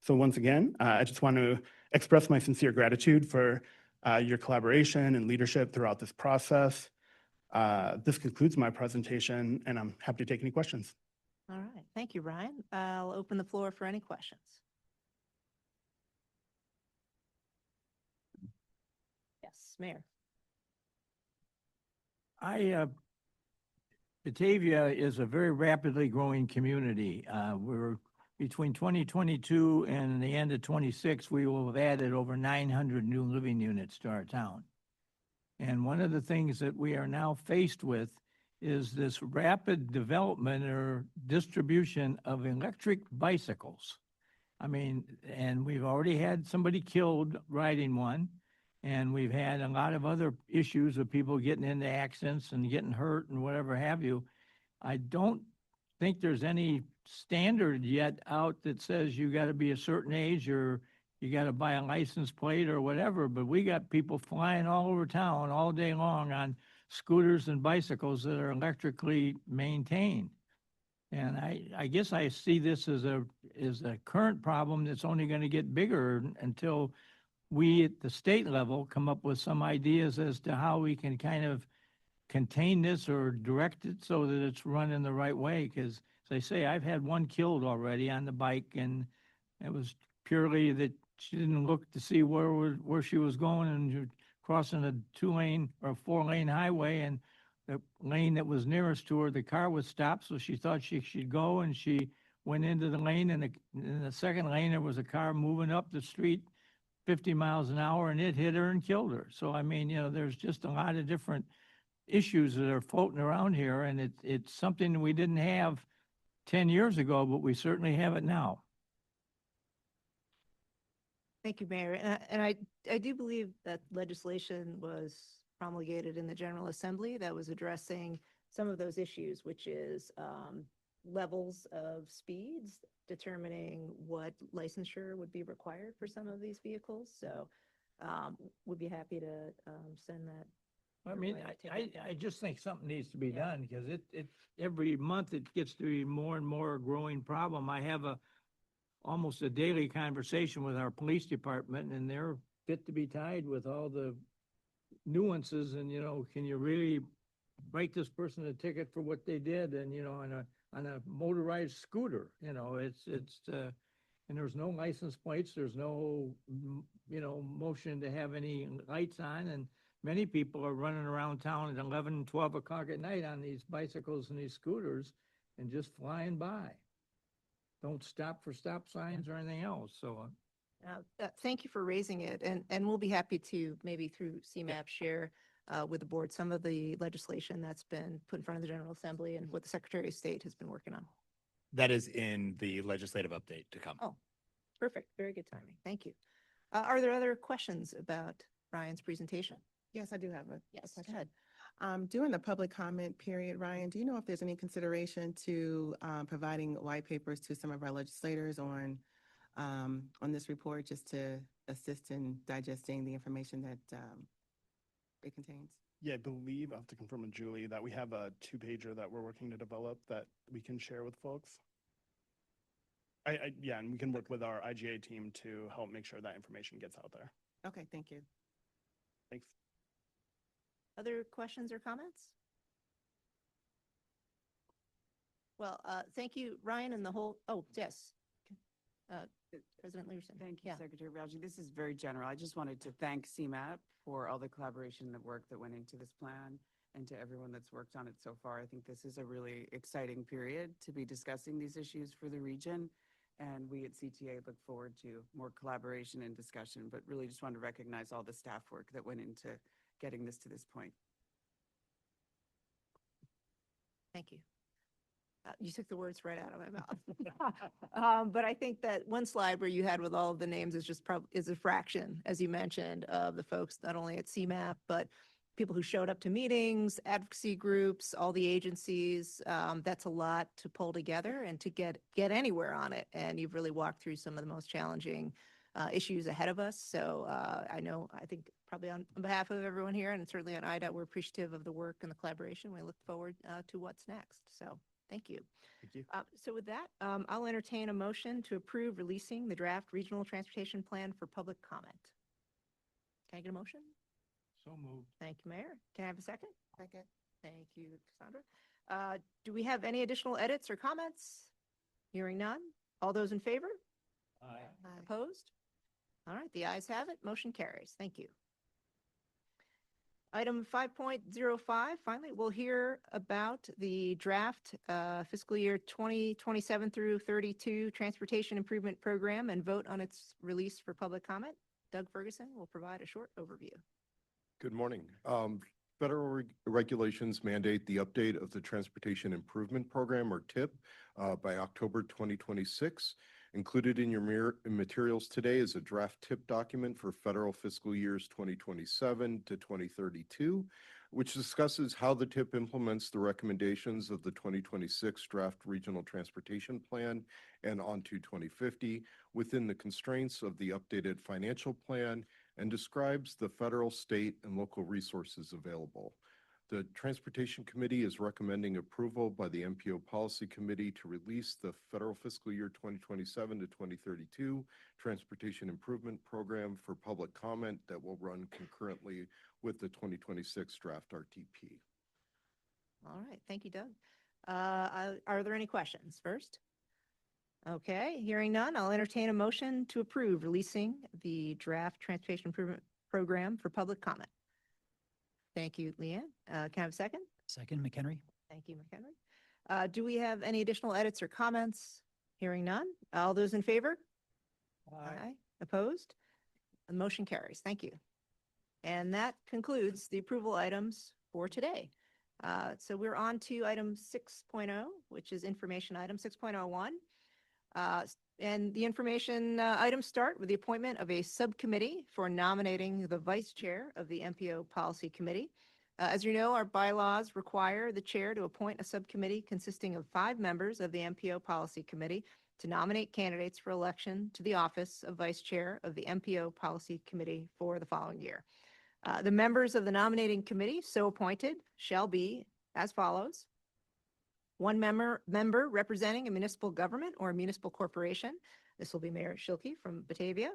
So once again, I just want to express my sincere gratitude for your collaboration and leadership throughout this process. This concludes my presentation, and I'm happy to take any questions. All right. Thank you, Ryan. I'll open the floor for any questions. Yes, Mayor. Batavia is a very rapidly growing community. We're between 2022 and the end of 26, we will have added over 900 new living units to our town. And one of the things that we are now faced with is this rapid development or distribution of electric bicycles. I mean, and we've already had somebody killed riding one, and we've had a lot of other issues of people getting into accidents and getting hurt and whatever have you. I don't think there's any standard yet out that says you got to be a certain age or you got to buy a license plate or whatever, but we got people flying all over town all day long on scooters and bicycles that are electrically maintained. And I guess I see this as a current problem that's only going to get bigger until we at the state level come up with some ideas as to how we can kind of contain this or direct it so that it's running the right way. Because as I say, I've had one killed already on the bike, and it was purely that she didn't look to see where she was going, and you're crossing a 2-lane or 4-lane highway, and the lane that was nearest to her, the car was stopped, so she thought she should go, and she went into the lane, and in the second lane, there was a car moving up the street 50 miles an hour, and it hit her and killed her. So, I mean, there's just a lot of different issues that are floating around here, and it's something we didn't have 10 years ago, but we certainly have it now. Thank you, Mayor. And I do believe that legislation was promulgated in the General Assembly that was addressing some of those issues, which is levels of speeds, determining what licensure would be required for some of these vehicles. So we'd be happy to send that. I mean, I just think something needs to be done because it every month it gets to be more and more a growing problem. I have almost a daily conversation with our police department, and they're fit to be tied with all the nuances and, can you really write this person a ticket for what they did? And, on a motorized scooter, and there's no license plates, there's no, motion to have any lights on. And many people are running around town at 11, 12 o'clock at night on these bicycles and these scooters and just flying by. Don't stop for stop signs or anything else. So thank you for raising it. And we'll be happy to maybe through CMAP share with the board some of the legislation that's been put in front of the General Assembly and what the Secretary of State has been working on. That is in the legislative update to come. Oh, perfect. Very good timing. Thank you. Are there other questions about Ryan's presentation? Yes, I do have a Yes, question. go ahead. During the public comment period, Ryan, do you know if there's any consideration to providing white papers to some of our legislators on this report, just to assist in digesting the information that it contains? Yeah, I believe, I'll have to confirm with Julie, that we have a 2-pager that we're working to develop that we can share with folks. Yeah, and we can work with our IGA team to help make sure that information gets out there. Okay, thank you. Thanks. Other questions or comments? Well, thank you, Ryan, and the whole, yes. President Leverson. Thank you, Yeah. Secretary Biaggi. This is very general. I just wanted to thank CMAP for all the collaboration and the work that went into this plan, and to everyone that's worked on it so far. I think this is a really exciting period to be discussing these issues for the region, and we at CTA look forward to more collaboration and discussion, but really just want to recognize all the staff work that went into getting this to this point. Thank you. You took the words right out of my mouth. But I think that one slide where you had with all of the names is just is a fraction, as you mentioned, of the folks not only at CMAP, but people who showed up to meetings, advocacy groups, all the agencies. That's a lot to pull together and to get anywhere on it. And you've really walked through some of the most challenging issues ahead of us. So I think probably on behalf of everyone here, and certainly on IDOT, we're appreciative of the work and the collaboration. We look forward to what's next. So thank you. Thank you. So with that, I'll entertain a motion to approve releasing the draft regional transportation plan for public comment. Can I get a motion? moved. Thank you, Mayor. Can I have a second? Second. Thank you, Cassandra. Do we have any additional edits or comments? Hearing none. All those in favor? Opposed? All right, the ayes have it. Motion carries. Thank you. Item 5.05, finally, we'll hear about the draft fiscal year 2027 through 32 Transportation Improvement Program and vote on its release for public comment. Doug Ferguson will provide a short overview. Good morning. Federal regulations mandate the update of the Transportation Improvement Program, or TIP, by October 2026. Included in your materials today is a draft TIP document for federal fiscal years 2027 to 2032, which discusses how the TIP implements the recommendations of the 2026 Draft Regional Transportation Plan and onto 2050 within the constraints of the updated financial plan, and describes the federal, state, and local resources available. The Transportation Committee is recommending approval by the MPO Policy Committee to release the federal fiscal year 2027 to 2032 Transportation Improvement Program for public comment that will run concurrently with the 2026 draft RTP. All right, thank you, Doug. Are there any questions first? Okay, hearing none, I'll entertain a motion to approve releasing the draft Transportation Improvement Program for public comment. Thank you, Leanne. Can I have a second? Second, McHenry. Thank you, McHenry. Do we have any additional edits or comments? Hearing none. All those in favor? Aye. Opposed? The motion carries. Thank you. And that concludes the approval items for today. So we're on to item 6.0, which is information item 6.01. And the information items start with the appointment of a subcommittee for nominating the vice chair of the MPO Policy Committee. As you know, our bylaws require the chair to appoint a subcommittee consisting of 5 members of the MPO Policy Committee to nominate candidates for election to the office of vice chair of the MPO Policy Committee for the following year. The members of the nominating committee so appointed shall be as follows. 1 member representing a municipal government or a municipal corporation. This will be Mayor Schilke from Batavia.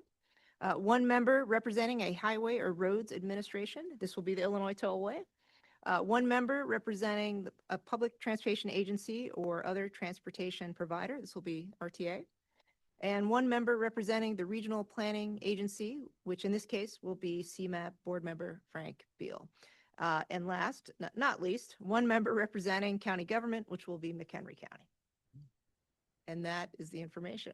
1 member representing a highway or roads administration. This will be the Illinois Tollway. 1 member representing a public transportation agency or other transportation provider. This will be RTA. And 1 member representing the Regional Planning Agency, which in this case will be CMAP Board Member Frank Beal. And last, not least, 1 member representing county government, which will be McHenry County. And that is the information.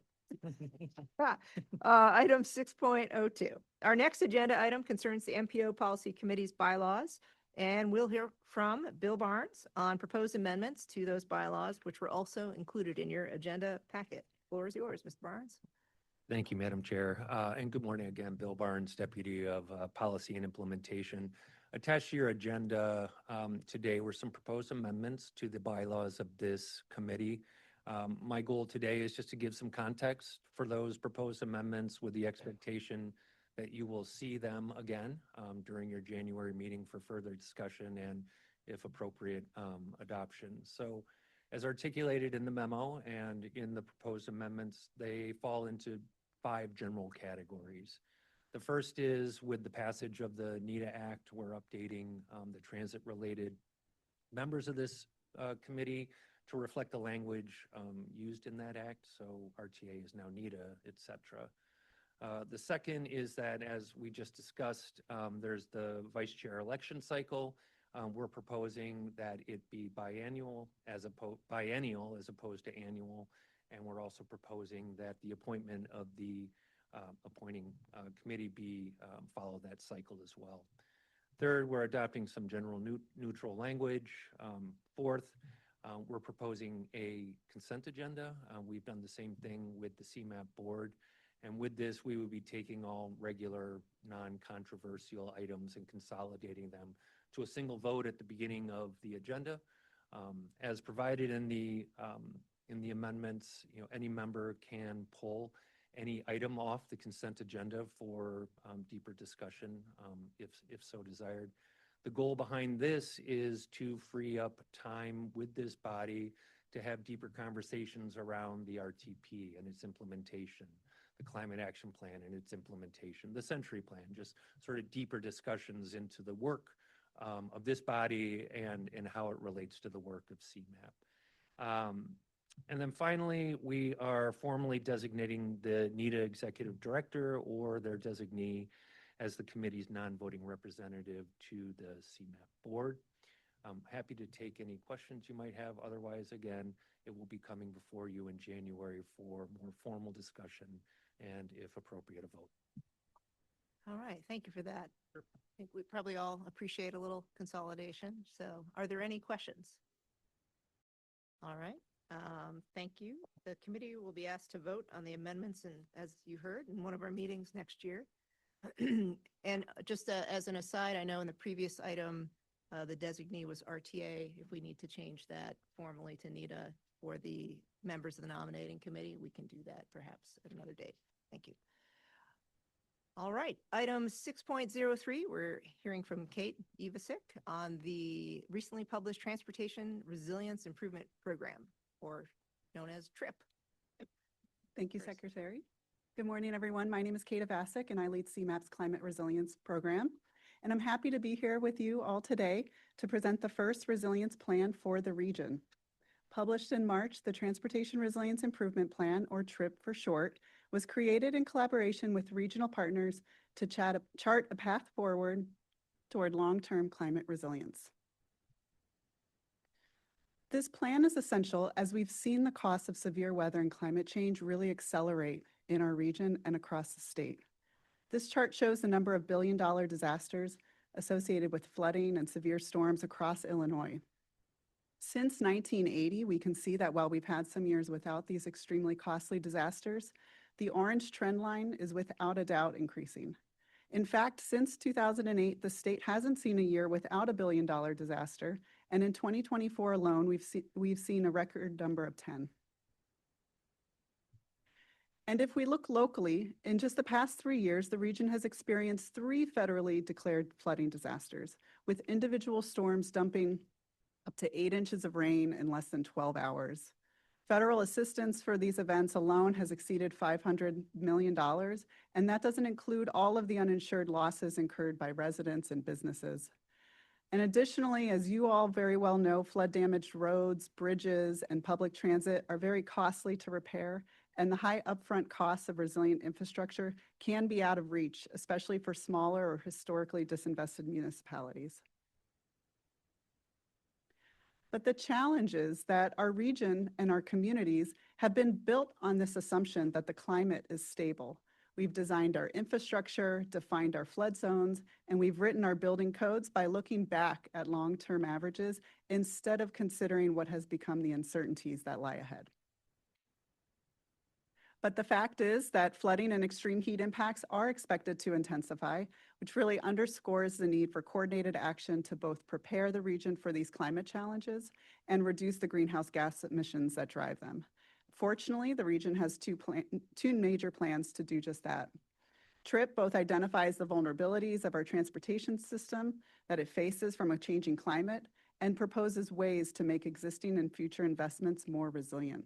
Item 6.02. Our next agenda item concerns the MPO Policy Committee's bylaws, and we'll hear from Bill Barnes on proposed amendments to those bylaws, which were also included in your agenda packet. Floor is yours, Mr. Barnes. Thank you, Madam Chair. And good morning again, Bill Barnes, Deputy of Policy and Implementation. Attached to your agenda today were some proposed amendments to the bylaws of this committee. My goal today is just to give some context for those proposed amendments with the expectation that you will see them again during your January meeting for further discussion and, if appropriate, adoption. So as articulated in the memo and in the proposed amendments, they fall into 5 general categories. The first is with the passage of the NETA Act, we're updating the transit-related members of this committee to reflect the language used in that act. So RTA is now NETA, et cetera. The second is that, as we just discussed, there's the vice chair election cycle. We're proposing that it be biennial as opposed to annual. And we're also proposing that the appointment of the appointing committee be follow that cycle as well. Third, we're adopting some general neutral language. Fourth, we're proposing a consent agenda. We've done the same thing with the CMAP board. And with this, we would be taking all regular non-controversial items and consolidating them to a single vote at the beginning of the agenda. As provided in the amendments, any member can pull any item off the consent agenda for deeper discussion if so desired. The goal behind this is to free up time with this body to have deeper conversations around the RTP and its implementation, the Climate Action Plan and its implementation, the Century Plan, just sort of deeper discussions into the work of this body and how it relates to the work of CMAP. And then finally, we are formally designating the NEDA Executive Director or their designee as the committee's non-voting representative to the CMAP board. I'm happy to take any questions you might have. Otherwise, again, it will be coming before you in January for more formal discussion and, if appropriate, a vote. All right, thank you for that. I think we probably all appreciate a little consolidation. So are there any questions? All right, thank you. The committee will be asked to vote on the amendments, and as you heard, in one of our meetings next year. And just as an aside, I know in the previous item, the designee was RTA. If we need to change that formally to NEDA for the members of the nominating committee, we can do that perhaps at another date. Thank you. All right, item 6.03, we're hearing from Kate Ivasic on the recently published Transportation Resilience Improvement Program, or known as TRIP. Thank you, Secretary. Good morning, everyone. My name is Kate Ivasic, and I lead CMAP's Climate Resilience Program. And I'm happy to be here with you all today to present the first resilience plan for the region. Published in March, the Transportation Resilience Improvement Plan, or TRIP for short, was created in collaboration with regional partners to chart a path forward toward long-term climate resilience. This plan is essential as we've seen the costs of severe weather and climate change really accelerate in our region and across the state. This chart shows the number of billion-dollar disasters associated with flooding and severe storms across Illinois. Since 1980, we can see that while we've had some years without these extremely costly disasters, the orange trend line is without a doubt increasing. In fact, since 2008, the state hasn't seen a year without a billion-dollar disaster, and in 2024 alone, we've seen a record number of 10. And if we look locally, in just the past 3 years, the region has experienced 3 federally declared flooding disasters, with individual storms dumping up to 8 inches of rain in less than 12 hours. Federal assistance for these events alone has exceeded $500 million, and that doesn't include all of the uninsured losses incurred by residents and businesses. And additionally, as you all very well know, flood-damaged roads, bridges, and public transit are very costly to repair, and the high upfront costs of resilient infrastructure can be out of reach, especially for smaller or historically disinvested municipalities. But the challenge is that our region and our communities have been built on this assumption that the climate is stable. We've designed our infrastructure, defined our flood zones, and we've written our building codes by looking back at long-term averages instead of considering what has become the uncertainties that lie ahead. But the fact is that flooding and extreme heat impacts are expected to intensify, which really underscores the need for coordinated action to both prepare the region for these climate challenges and reduce the greenhouse gas emissions that drive them. Fortunately, the region has two major plans to do just that. TRIP both identifies the vulnerabilities of our transportation system that it faces from a changing climate and proposes ways to make existing and future investments more resilient.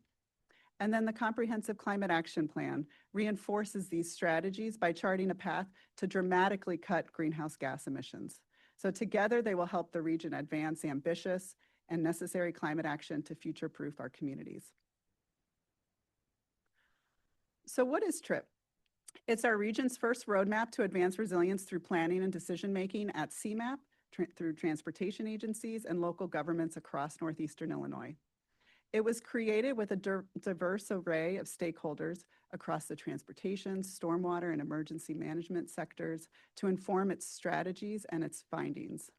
And then the Comprehensive Climate Action Plan reinforces these strategies by charting a path to dramatically cut greenhouse gas emissions. So together, they will help the region advance ambitious and necessary climate action to future-proof our communities. So what is TRIP? It's our region's first roadmap to advance resilience through planning and decision-making at CMAP, through transportation agencies and local governments across northeastern Illinois. It was created with a diverse array of stakeholders across the transportation, stormwater, and emergency management sectors to inform its strategies and its findings.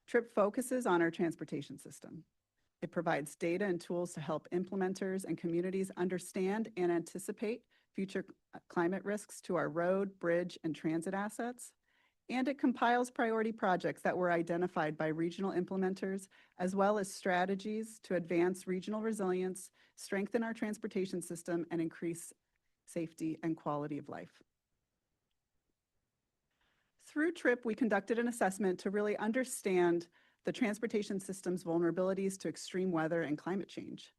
TRIP focuses on our transportation system. It provides data and tools to help implementers and communities understand and anticipate future climate risks to our road, bridge, and transit assets. And it compiles priority projects that were identified by regional implementers, as well as strategies to advance regional resilience, strengthen our transportation system, and increase safety and quality of life. Through TRIP, we conducted an assessment to really understand the transportation system's vulnerabilities to extreme weather and climate change.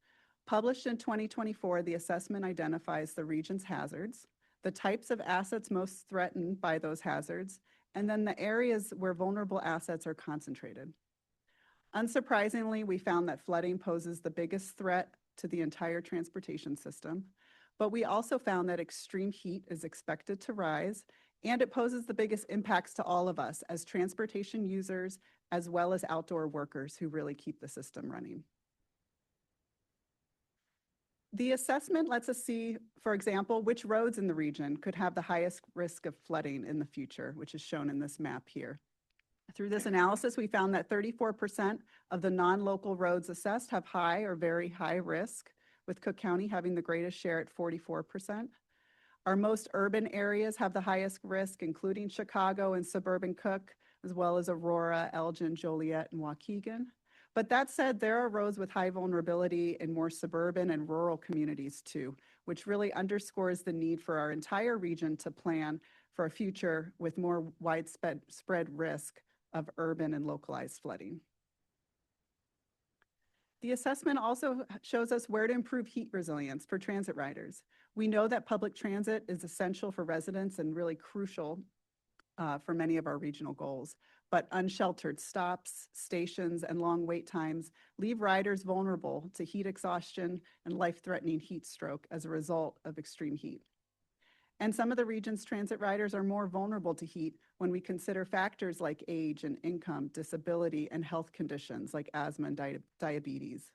Published in 2024, the assessment identifies the region's hazards, the types of assets most threatened by those hazards, and then the areas where vulnerable assets are concentrated. Unsurprisingly, we found that flooding poses the biggest threat to the entire transportation system, but we also found that extreme heat is expected to rise, and it poses the biggest impacts to all of us as transportation users, as well as outdoor workers who really keep the system running. The assessment lets us see, for example, which roads in the region could have the highest risk of flooding in the future, which is shown in this map here. Through this analysis, we found that 34% of the non-local roads assessed have high or very high risk, with Cook County having the greatest share at 44%. Our most urban areas have the highest risk, including Chicago and suburban Cook, as well as Aurora, Elgin, Joliet, and Waukegan. But that said, there are roads with high vulnerability in more suburban and rural communities too, which really underscores the need for our entire region to plan for a future with more widespread risk of urban and localized flooding. The assessment also shows us where to improve heat resilience for transit riders. We know that public transit is essential for residents and really crucial for many of our regional goals, but unsheltered stops, stations, and long wait times leave riders vulnerable to heat exhaustion and life-threatening heat stroke as a result of extreme heat. And some of the region's transit riders are more vulnerable to heat when we consider factors like age and income, disability, and health conditions like asthma and diabetes.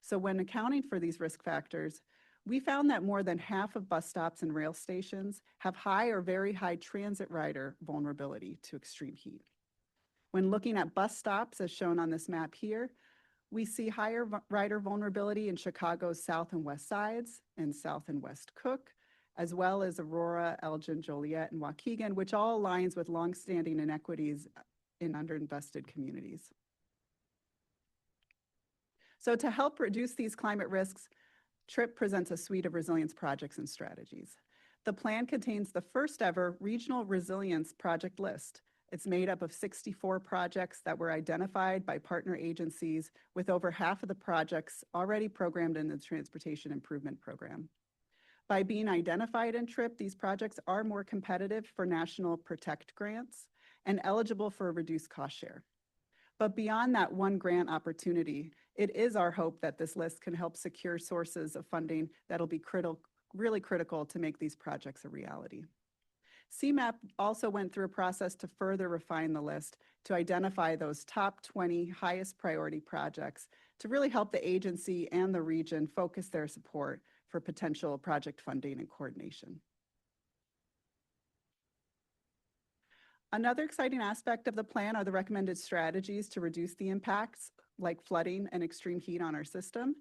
So when accounting for these risk factors, we found that more than half of bus stops and rail stations have high or very high transit rider vulnerability to extreme heat. When looking at bus stops, as shown on this map here, we see higher rider vulnerability in Chicago's south and west sides and south and west Cook, as well as Aurora, Elgin, Joliet, and Waukegan, which all aligns with longstanding inequities in underinvested communities. So to help reduce these climate risks, TRIP presents a suite of resilience projects and strategies. The plan contains the first ever regional resilience project list. It's made up of 64 projects that were identified by partner agencies, with over half of the projects already programmed in the Transportation Improvement Program. By being identified in TRIP, these projects are more competitive for national PROTECT grants and eligible for a reduced cost share. But beyond that one grant opportunity, it is our hope that this list can help secure sources of funding that'll be really critical to make these projects a reality. CMAP also went through a process to further refine the list to identify those top 20 highest priority projects to really help the agency and the region focus their support for potential project funding and coordination. Another exciting aspect of the plan are the recommended strategies to reduce the impacts like flooding and extreme heat on our system.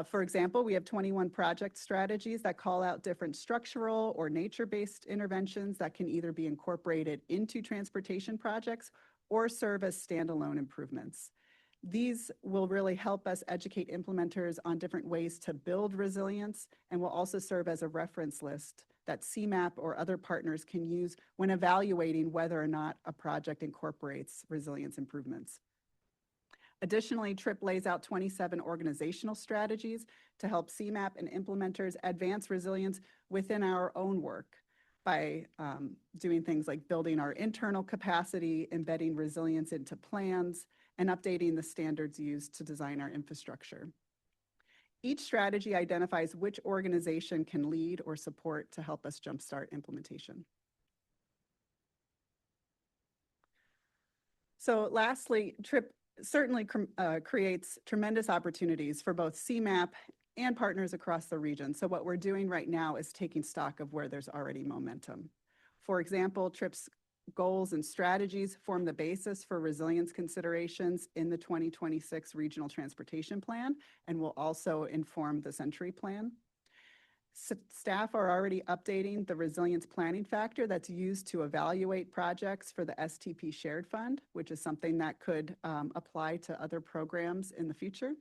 For example, we have 21 project strategies that call out different structural or nature-based interventions that can either be incorporated into transportation projects or serve as standalone improvements. These will really help us educate implementers on different ways to build resilience, and will also serve as a reference list that CMAP or other partners can use when evaluating whether or not a project incorporates resilience improvements. Additionally, TRIP lays out 27 organizational strategies to help CMAP and implementers advance resilience within our own work by doing things like building our internal capacity, embedding resilience into plans, and updating the standards used to design our infrastructure. Each strategy identifies which organization can lead or support to help us jumpstart implementation. So lastly, TRIP certainly creates tremendous opportunities for both CMAP and partners across the region. So what we're doing right now is taking stock of where there's already momentum. For example, TRIP's goals and strategies form the basis for resilience considerations in the 2026 Regional Transportation Plan and will also inform the Century Plan. Staff are already updating the resilience planning factor that's used to evaluate projects for the STP Shared Fund, which is something that could apply to other programs in the future.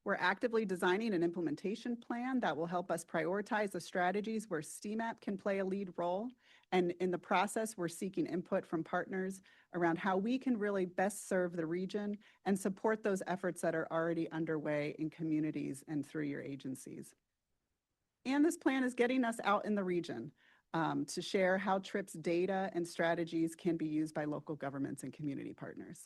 We're actively designing an implementation plan that will help us prioritize the strategies where CMAP can play a lead role. And in the process, we're seeking input from partners around how we can really best serve the region and support those efforts that are already underway in communities and through your agencies. And this plan is getting us out in the region. to share how TRIP's data and strategies can be used by local governments and community partners.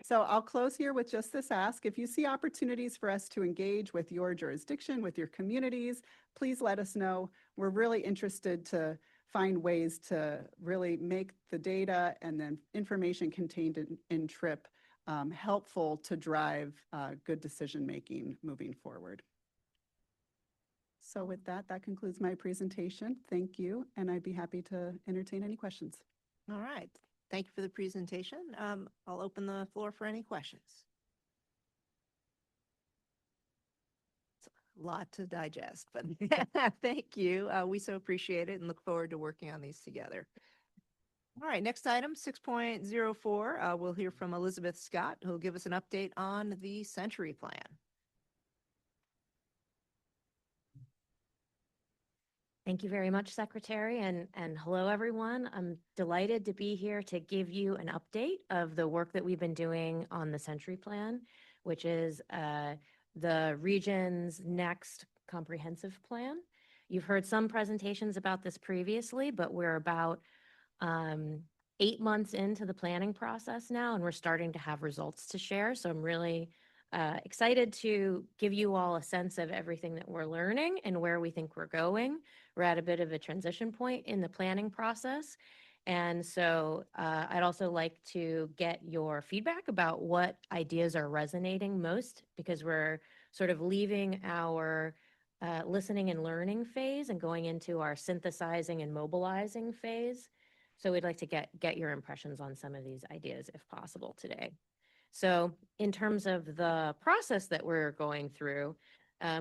So I'll close here with just this ask. If you see opportunities for us to engage with your jurisdiction, with your communities, please let us know. We're really interested to find ways to really make the data and then information contained in TRIP helpful to drive good decision-making moving forward. So with that, that concludes my presentation. Thank you, and I'd be happy to entertain any questions. All right. Thank you for the presentation. I'll open the floor for any questions. It's a lot to digest, but thank you. We so appreciate it and look forward to working on these together. All right, next item, 6.04. We'll hear from Elizabeth Scott, who will give us an update on the Century Plan. Thank you very much, Secretary, and hello, everyone. I'm delighted to be here to give you an update of the work that we've been doing on the Century Plan, which is the region's next comprehensive plan. You've heard some presentations about this previously, but we're about 8 months into the planning process now, and we're starting to have results to share. So I'm really excited to give you all a sense of everything that we're learning and where we think we're going. We're at a bit of a transition point in the planning process. And so I'd also like to get your feedback about what ideas are resonating most, because we're sort of leaving our listening and learning phase and going into our synthesizing and mobilizing phase. So we'd like to get your impressions on some of these ideas if possible today. So in terms of the process that we're going through,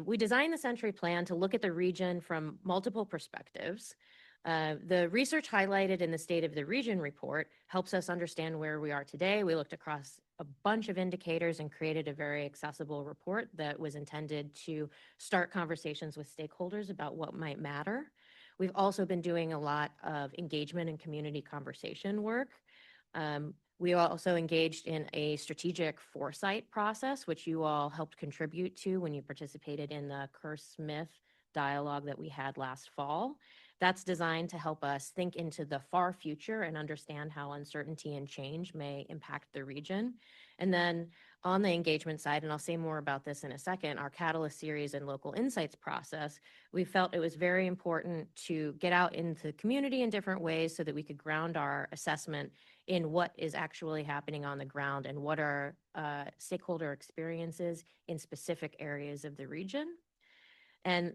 we designed the Century Plan to look at the region from multiple perspectives. The research highlighted in the State of the Region report helps us understand where we are today. We looked across a bunch of indicators and created a very accessible report that was intended to start conversations with stakeholders about what might matter. We've also been doing a lot of engagement and community conversation work. We also engaged in a strategic foresight process, which you all helped contribute to when you participated in the Kerr-Smith dialogue that we had last fall. That's designed to help us think into the far future and understand how uncertainty and change may impact the region. And then on the engagement side, and I'll say more about this in a second, our Catalyst series and local insights process, we felt it was very important to get out into the community in different ways so that we could ground our assessment in what is actually happening on the ground and what are stakeholder experiences in specific areas of the region. And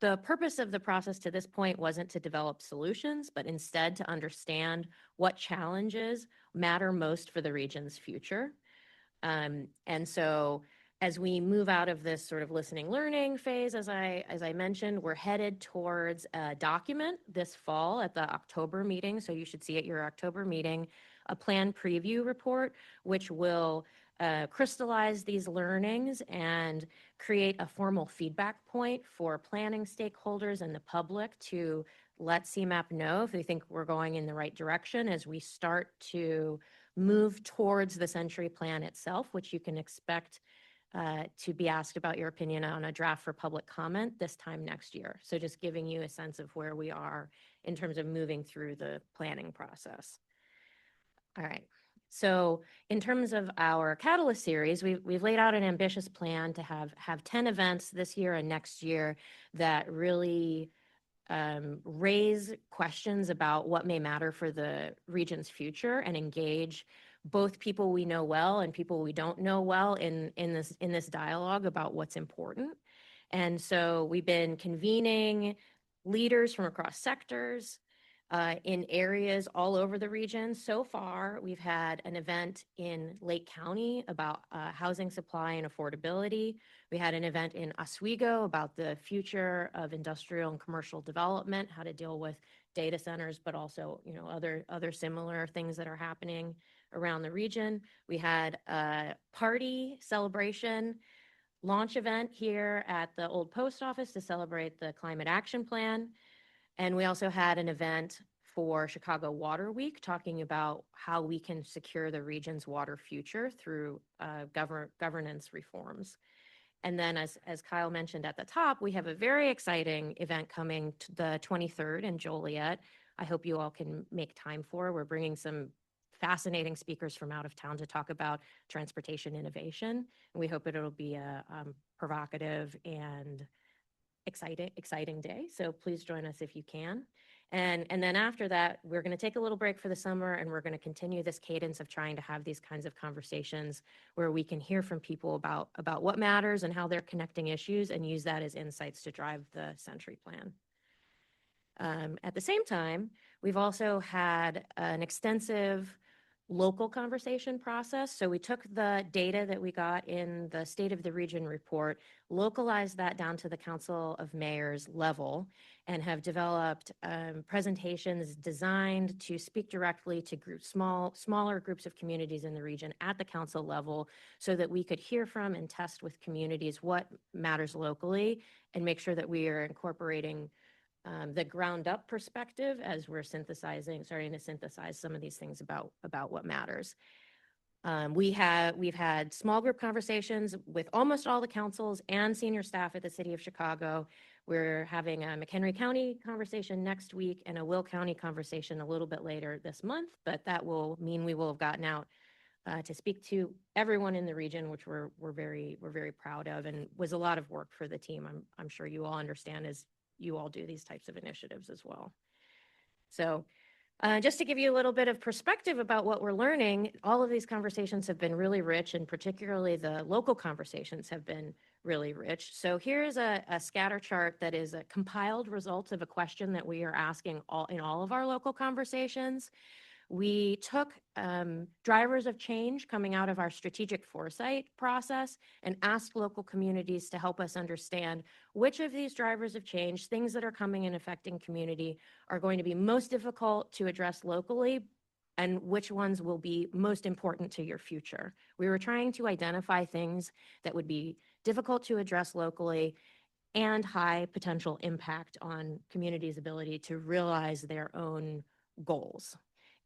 the purpose of the process to this point wasn't to develop solutions, but instead to understand what challenges matter most for the region's future. And so as we move out of this sort of listening learning phase, as I mentioned, we're headed towards a document this fall at the October meeting. So you should see at your October meeting a plan preview report, which will crystallize these learnings and create a formal feedback point for planning stakeholders and the public to let CMAP know if they think we're going in the right direction as we start to move towards the Century Plan itself, which you can expect to be asked about your opinion on a draft for public comment this time next year. So just giving you a sense of where we are in terms of moving through the planning process. All right. So in terms of our Catalyst series, we've laid out an ambitious plan to have 10 events this year and next year that really raise questions about what may matter for the region's future and engage both people we know well and people we don't know well in this dialogue about what's important. And so we've been convening leaders from across sectors in areas all over the region. So far, we've had an event in Lake County about housing supply and affordability. We had an event in Oswego about the future of industrial and commercial development, how to deal with data centers, but also, you know, other similar things that are happening around the region. We had a party celebration launch event here at the old post office to celebrate the Climate Action Plan. And we also had an event for Chicago Water Week talking about how we can secure the region's water future through governance reforms. And then as Kyle mentioned at the top, we have a very exciting event coming to the 23rd in Joliet. I hope you all can make time for. We're bringing some fascinating speakers from out of town to talk about transportation innovation. And we hope it'll be a provocative and exciting day. So please join us if you can. And then after that, we're going to take a little break for the summer, and we're going to continue this cadence of trying to have these kinds of conversations where we can hear from people about what matters and how they're connecting issues, and use that as insights to drive the Century Plan. At the same time, we've also had an extensive local conversation process. So we took the data that we got in the State of the Region report, localized that down to the Council of Mayors level, and have developed presentations designed to speak directly to smaller groups of communities in the region at the council level, so that we could hear from and test with communities what matters locally, and make sure that we are incorporating the ground up perspective as we're starting to synthesize some of these things about what matters. We've had small group conversations with almost all the councils and senior staff at the City of Chicago. We're having a McHenry County conversation next week and a Will County conversation a little bit later this month, but that will mean we will have gotten out to speak to everyone in the region, which we're very proud of, and was a lot of work for the team. I'm sure you all understand as you all do these types of initiatives as well. So just to give you a little bit of perspective about what we're learning, all of these conversations have been really rich, and particularly the local conversations have been really rich. So here's a scatter chart that is a compiled result of a question that we are asking in all of our local conversations. We took drivers of change coming out of our strategic foresight process and asked local communities to help us understand which of these drivers of change, things that are coming and affecting community, are going to be most difficult to address locally, and which ones will be most important to your future. We were trying to identify things that would be difficult to address locally and high potential impact on communities' ability to realize their own goals.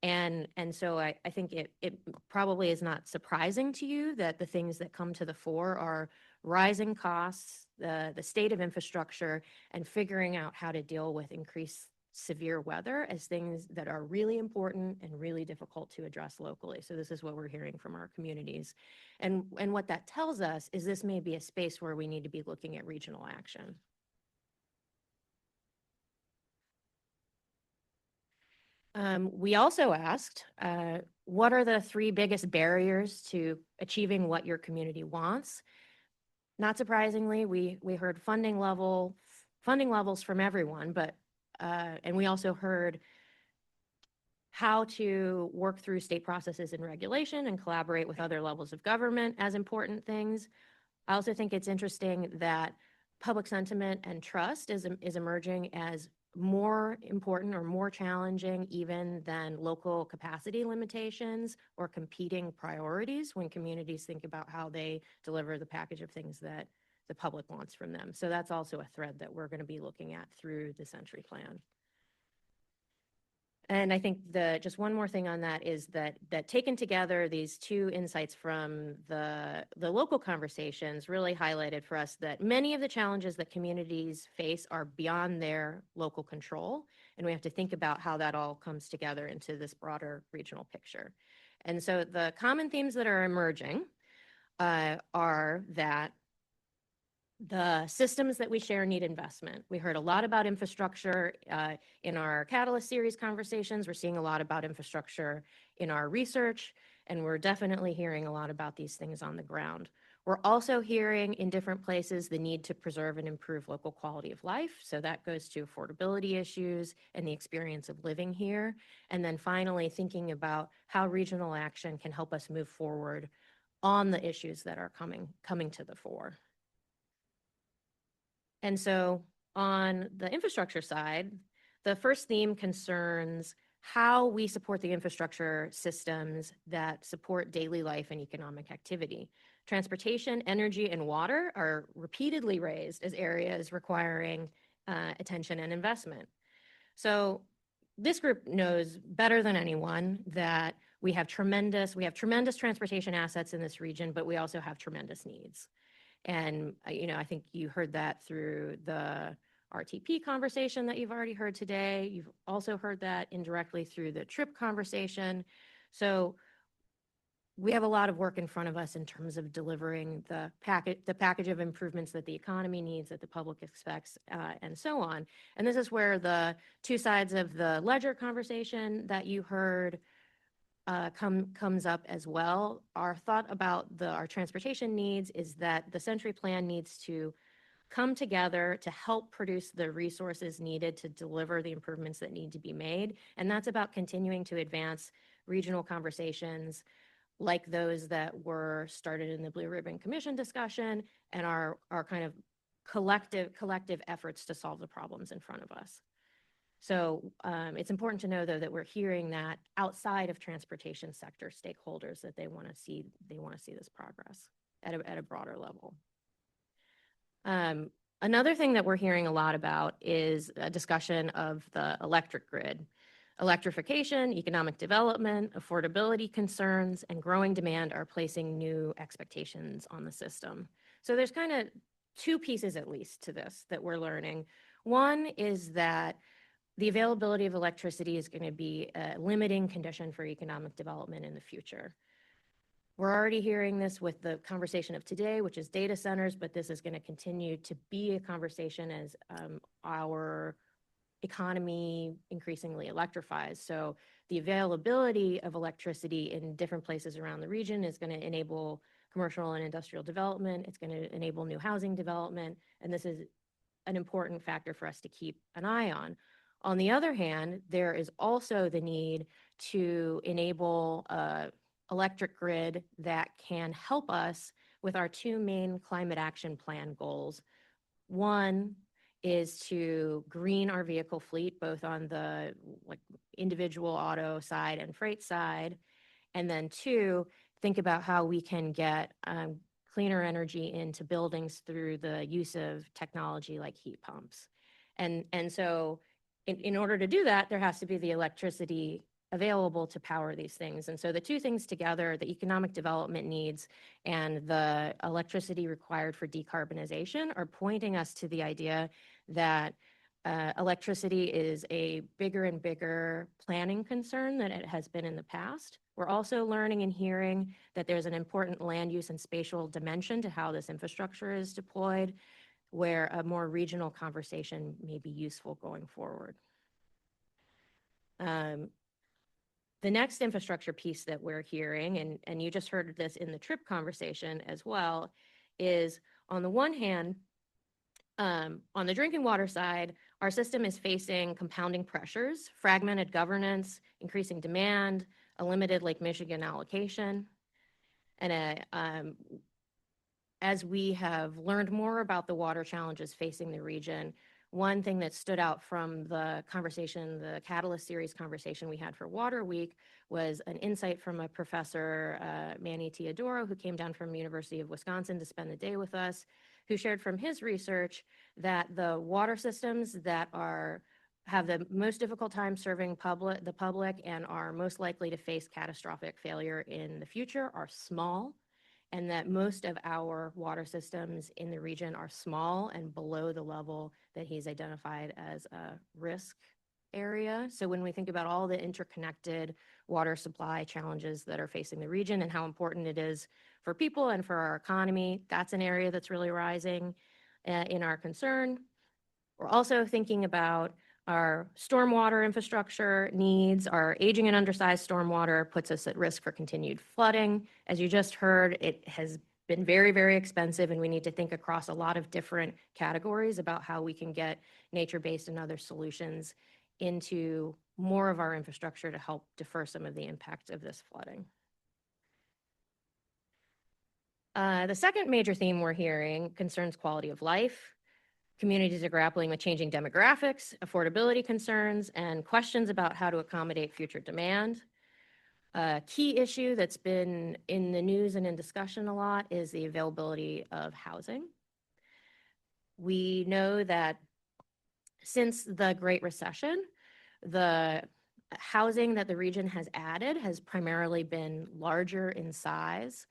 And so I think it probably is not surprising to you that the things that come to the fore are rising costs, the state of infrastructure, and figuring out how to deal with increased severe weather as things that are really important and really difficult to address locally. So this is what we're hearing from our communities. And what that tells us is this may be a space where we need to be looking at regional action. We also asked, what are the 3 biggest barriers to achieving what your community wants? Not surprisingly, we heard funding levels from everyone, but and we also heard how to work through state processes and regulation and collaborate with other levels of government as important things. I also think it's interesting that public sentiment and trust is emerging as more important or more challenging even than local capacity limitations or competing priorities when communities think about how they deliver the package of things that the public wants from them. So that's also a thread that we're going to be looking at through the Century Plan. And I think just one more thing on that is that taken together, these 2 insights from the local conversations really highlighted for us that many of the challenges that communities face are beyond their local control. And we have to think about how that all comes together into this broader regional picture. And so the common themes that are emerging are that the systems that we share need investment. We heard a lot about infrastructure in our Catalyst series conversations. We're seeing a lot about infrastructure in our research, and we're definitely hearing a lot about these things on the ground. We're also hearing in different places the need to preserve and improve local quality of life. So that goes to affordability issues and the experience of living here. And then finally, thinking about how regional action can help us move forward on the issues that are coming to the fore. And so on the infrastructure side, the first theme concerns how we support the infrastructure systems that support daily life and economic activity. Transportation, energy, and water are repeatedly raised as areas requiring attention and investment. So this group knows better than anyone that we have tremendous transportation assets in this region, but we also have tremendous needs. And, I think you heard that through the RTP conversation that you've already heard today. You've also heard that indirectly through the TRIP conversation. So we have a lot of work in front of us in terms of delivering the package of improvements that the economy needs, that the public expects, and so on. And this is where the two sides of the ledger conversation that you heard comes up as well. Our thought about our transportation needs is that the Century Plan needs to come together to help produce the resources needed to deliver the improvements that need to be made. And that's about continuing to advance regional conversations like those that were started in the Blue Ribbon Commission discussion and our kind of collective efforts to solve the problems in front of us. So it's important to know, though, that we're hearing that outside of transportation sector stakeholders that they want to see this progress at a broader level. Another thing that we're hearing a lot about is a discussion of the electric grid. Electrification, economic development, affordability concerns, and growing demand are placing new expectations on the system. So there's kind of two pieces, at least, to this that we're learning. One is that the availability of electricity is going to be a limiting condition for economic development in the future. We're already hearing this with the conversation of today, which is data centers, but this is going to continue to be a conversation as our economy increasingly electrifies. So the availability of electricity in different places around the region is going to enable commercial and industrial development. It's going to enable new housing development. And this is an important factor for us to keep an eye on. On the other hand, there is also the need to enable electric grid that can help us with our two main climate action plan goals. One is to green our vehicle fleet, both on the individual auto side and freight side. And then two, think about how we can get cleaner energy into buildings through the use of technology like heat pumps. And so in order to do that, there has to be the electricity available to power these things. And so the two things together, the economic development needs and the electricity required for decarbonization, are pointing us to the idea that electricity is a bigger and bigger planning concern than it has been in the past. We're also learning and hearing that there's an important land use and spatial dimension to how this infrastructure is deployed, where a more regional conversation may be useful going forward. The next infrastructure piece that we're hearing, and you just heard this in the TRIP conversation as well, is on the one hand, on the drinking water side, our system is facing compounding pressures, fragmented governance, increasing demand, a limited Lake Michigan allocation. And as we have learned more about the water challenges facing the region, one thing that stood out from the conversation, the Catalyst Series conversation we had for Water Week, was an insight from a professor, Manny Teodoro, who came down from the University of Wisconsin to spend the day with us, who shared from his research that the water systems that have the most difficult time serving the public and are most likely to face catastrophic failure in the future are small, and that most of our water systems in the region are small and below the level that he's identified as a risk area. So when we think about all the interconnected water supply challenges that are facing the region and how important it is for people and for our economy, that's an area that's really rising in our concern. We're also thinking about our stormwater infrastructure needs. Our aging and undersized stormwater puts us at risk for continued flooding. As you just heard, it has been very, very expensive, and we need to think across a lot of different categories about how we can get nature-based and other solutions into more of our infrastructure to help defer some of the impact of this flooding. The second major theme we're hearing concerns quality of life. Communities are grappling with changing demographics, affordability concerns, and questions about how to accommodate future demand. A key issue that's been in the news and in discussion a lot is the availability of housing. We know that since the Great Recession, the housing that the region has added has primarily been larger in size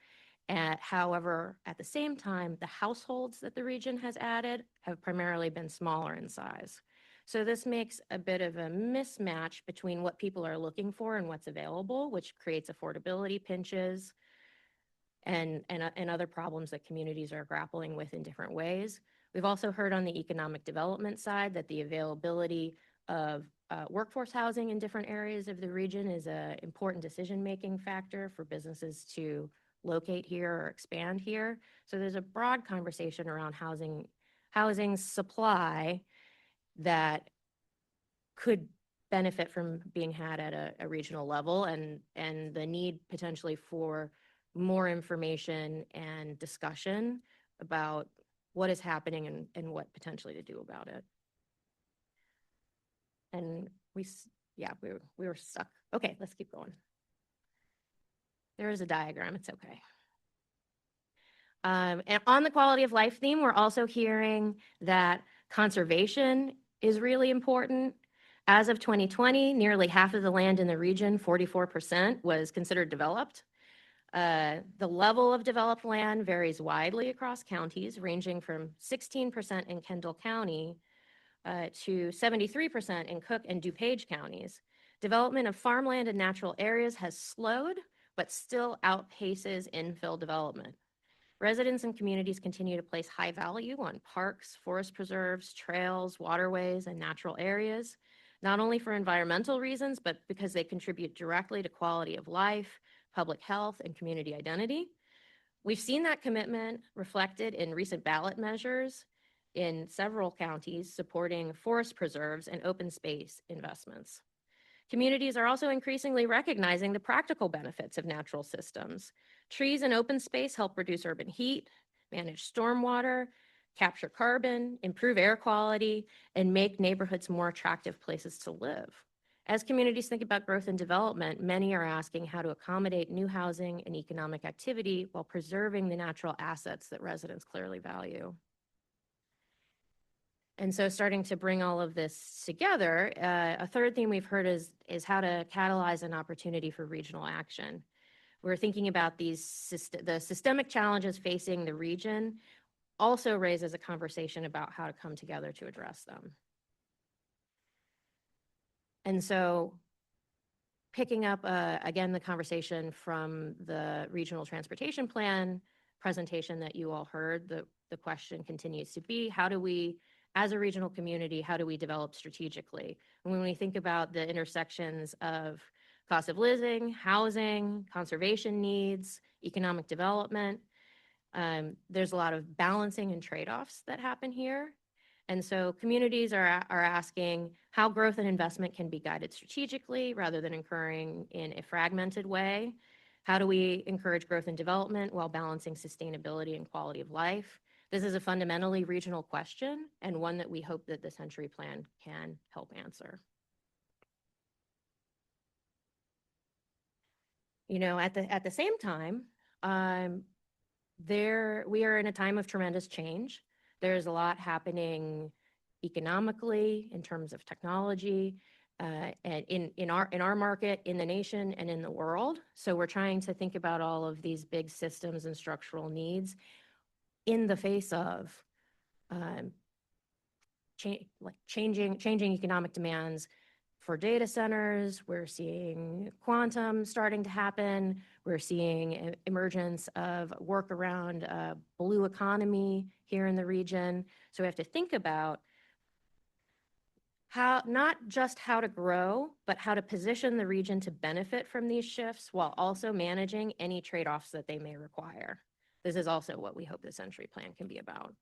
However, at the same time, the households that the region has added have primarily been smaller in size. So this makes a bit of a mismatch between what people are looking for and what's available, which creates affordability pinches and other problems that communities are grappling with in different ways. We've also heard on the economic development side that the availability of workforce housing in different areas of the region is an important decision-making factor for businesses to locate here or expand here. So there's a broad conversation around housing supply that could benefit from being had at a regional level, and the need potentially for more information and discussion about what is happening and what potentially to do about it. And we were stuck. Okay, let's keep going. There is a diagram, it's okay. And on the quality of life theme, we're also hearing that conservation is really important. As of 2020, nearly half of the land in the region, 44%, was considered developed. The level of developed land varies widely across counties, ranging from 16% in Kendall County to 73% in Cook and DuPage counties. Development of farmland and natural areas has slowed, but still outpaces infill development. Residents and communities continue to place high value on parks, forest preserves, trails, waterways, and natural areas, not only for environmental reasons, but because they contribute directly to quality of life, public health, and community identity. We've seen that commitment reflected in recent ballot measures in several counties supporting forest preserves and open space investments. Communities are also increasingly recognizing the practical benefits of natural systems. Trees and open space help reduce urban heat, manage stormwater, capture carbon, improve air quality, and make neighborhoods more attractive places to live. As communities think about growth and development, many are asking how to accommodate new housing and economic activity while preserving the natural assets that residents clearly value. And so starting to bring all of this together, a third theme we've heard is how to catalyze an opportunity for regional action. We're thinking about the systemic challenges facing the region also raises a conversation about how to come together to address them. And so picking up, again, the conversation from the regional transportation plan presentation that you all heard, the question continues to be, how do we, as a regional community, how do we develop strategically? And when we think about the intersections of cost of living, housing, conservation needs, economic development, there's a lot of balancing and trade-offs that happen here. And so communities are asking how growth and investment can be guided strategically rather than occurring in a fragmented way. How do we encourage growth and development while balancing sustainability and quality of life? This is a fundamentally regional question and one that we hope that the Century Plan can help answer. You know, at the same time, we are in a time of tremendous change. There's a lot happening economically in terms of technology, and in our market, in the nation, and in the world. So we're trying to think about all of these big systems and structural needs in the face of changing economic demands for data centers. We're seeing quantum starting to happen. We're seeing emergence of work around blue economy here in the region. So we have to think about how, not just how to grow, but how to position the region to benefit from these shifts while also managing any trade-offs that they may require. This is also what we hope the Century Plan can be about.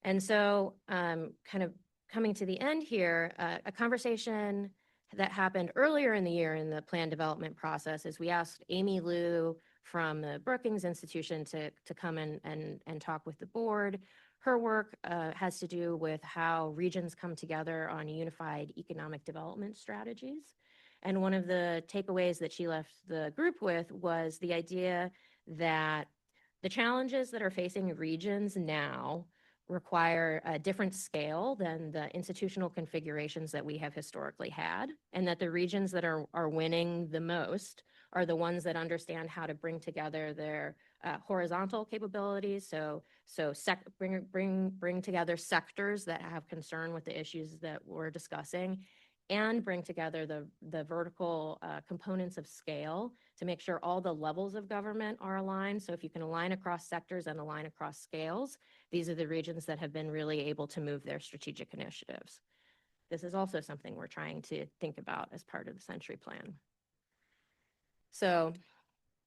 And so kind of coming to the end here, a conversation that happened earlier in the year in the plan development process is we asked Amy Liu from the Brookings Institution to come in and talk with the board. Her work has to do with how regions come together on unified economic development strategies. And one of the takeaways that she left the group with was the idea that the challenges that are facing regions now require a different scale than the institutional configurations that we have historically had, and that the regions that are winning the most are the ones that understand how to bring together their horizontal capabilities. So bring together sectors that have concern with the issues that we're discussing, and bring together the vertical components of scale to make sure all the levels of government are aligned. So if you can align across sectors and align across scales, these are the regions that have been really able to move their strategic initiatives. This is also something we're trying to think about as part of the Century Plan. So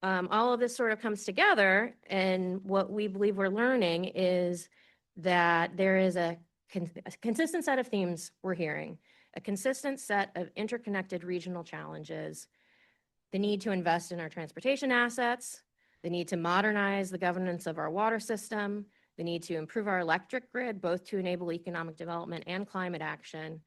all of this sort of comes together, and what we believe we're learning is that there is a consistent set of themes we're hearing, a consistent set of interconnected regional challenges, the need to invest in our transportation assets, the need to modernize the governance of our water system, the need to improve our electric grid, both to enable economic development and climate action,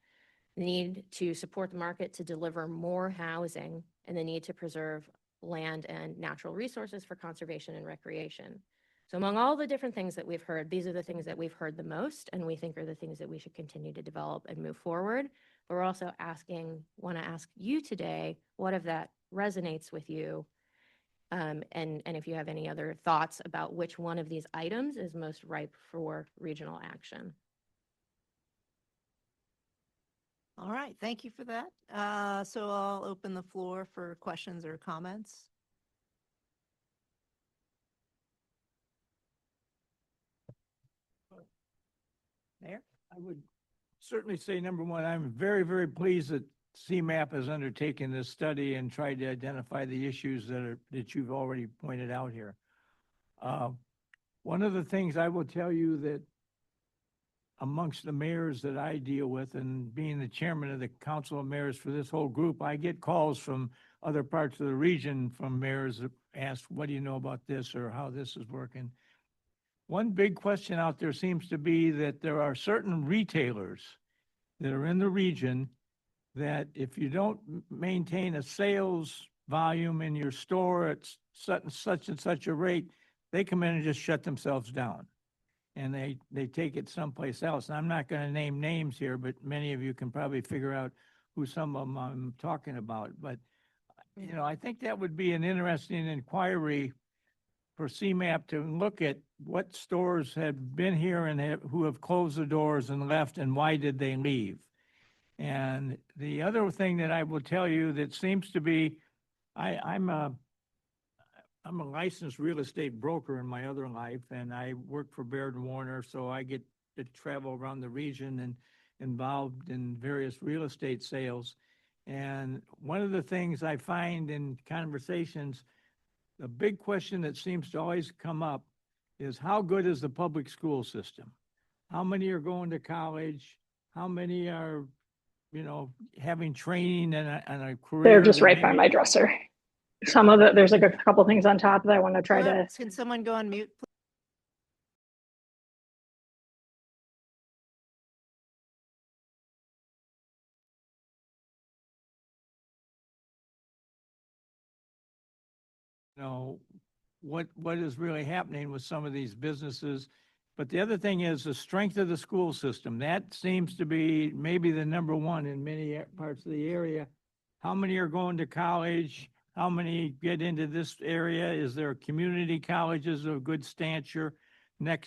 the need to support the market to deliver more housing, and the need to preserve land and natural resources for conservation and recreation. So among all the different things that we've heard, these are the things that we've heard the most, and we think are the things that we should continue to develop and move forward. But we're also want to ask you today, what if that resonates with you? And if you have any other thoughts about which one of these items is most ripe for regional action. All right, thank you for that. So I'll open the floor for questions or comments. Mayor? I would certainly say, number one, I'm very, very pleased that CMAP has undertaken this study and tried to identify the issues that you've already pointed out here. One of the things I will tell you that amongst the mayors that I deal with, and being the chairman of the Council of Mayors for this whole group, I get calls from other parts of the region from mayors that ask, what do you know about this or how this is working? One big question out there seems to be that there are certain retailers that are in the region that if you don't maintain a sales volume in your store at such and such a rate, they come in and just shut themselves down. And they take it someplace else. And I'm not going to name names here, but many of you can probably figure out who some of them I'm talking about. But, you know, I think that would be an interesting inquiry for CMAP to look at what stores have been here and who have closed the doors and left, and why did they leave. And the other thing that I will tell you that seems to be, I'm a licensed real estate broker in my other life, and I work for Baird and Warner, so I get to travel around the region and involved in various real estate sales. And one of the things I find in conversations, the big question that seems to always come up is, how good is the public school system? How many are going to college? How many are, you know, having training and a career? They're just right by my dresser. Some of it, there's like a couple things on top that I want to try Hello? to. Can someone go on mute, please? You know, what is really happening with some of these businesses. But the other thing is the strength of the school system. That seems to be maybe the number one in many parts of the area. How many are going to college? How many get into this area? Is there community colleges of good stature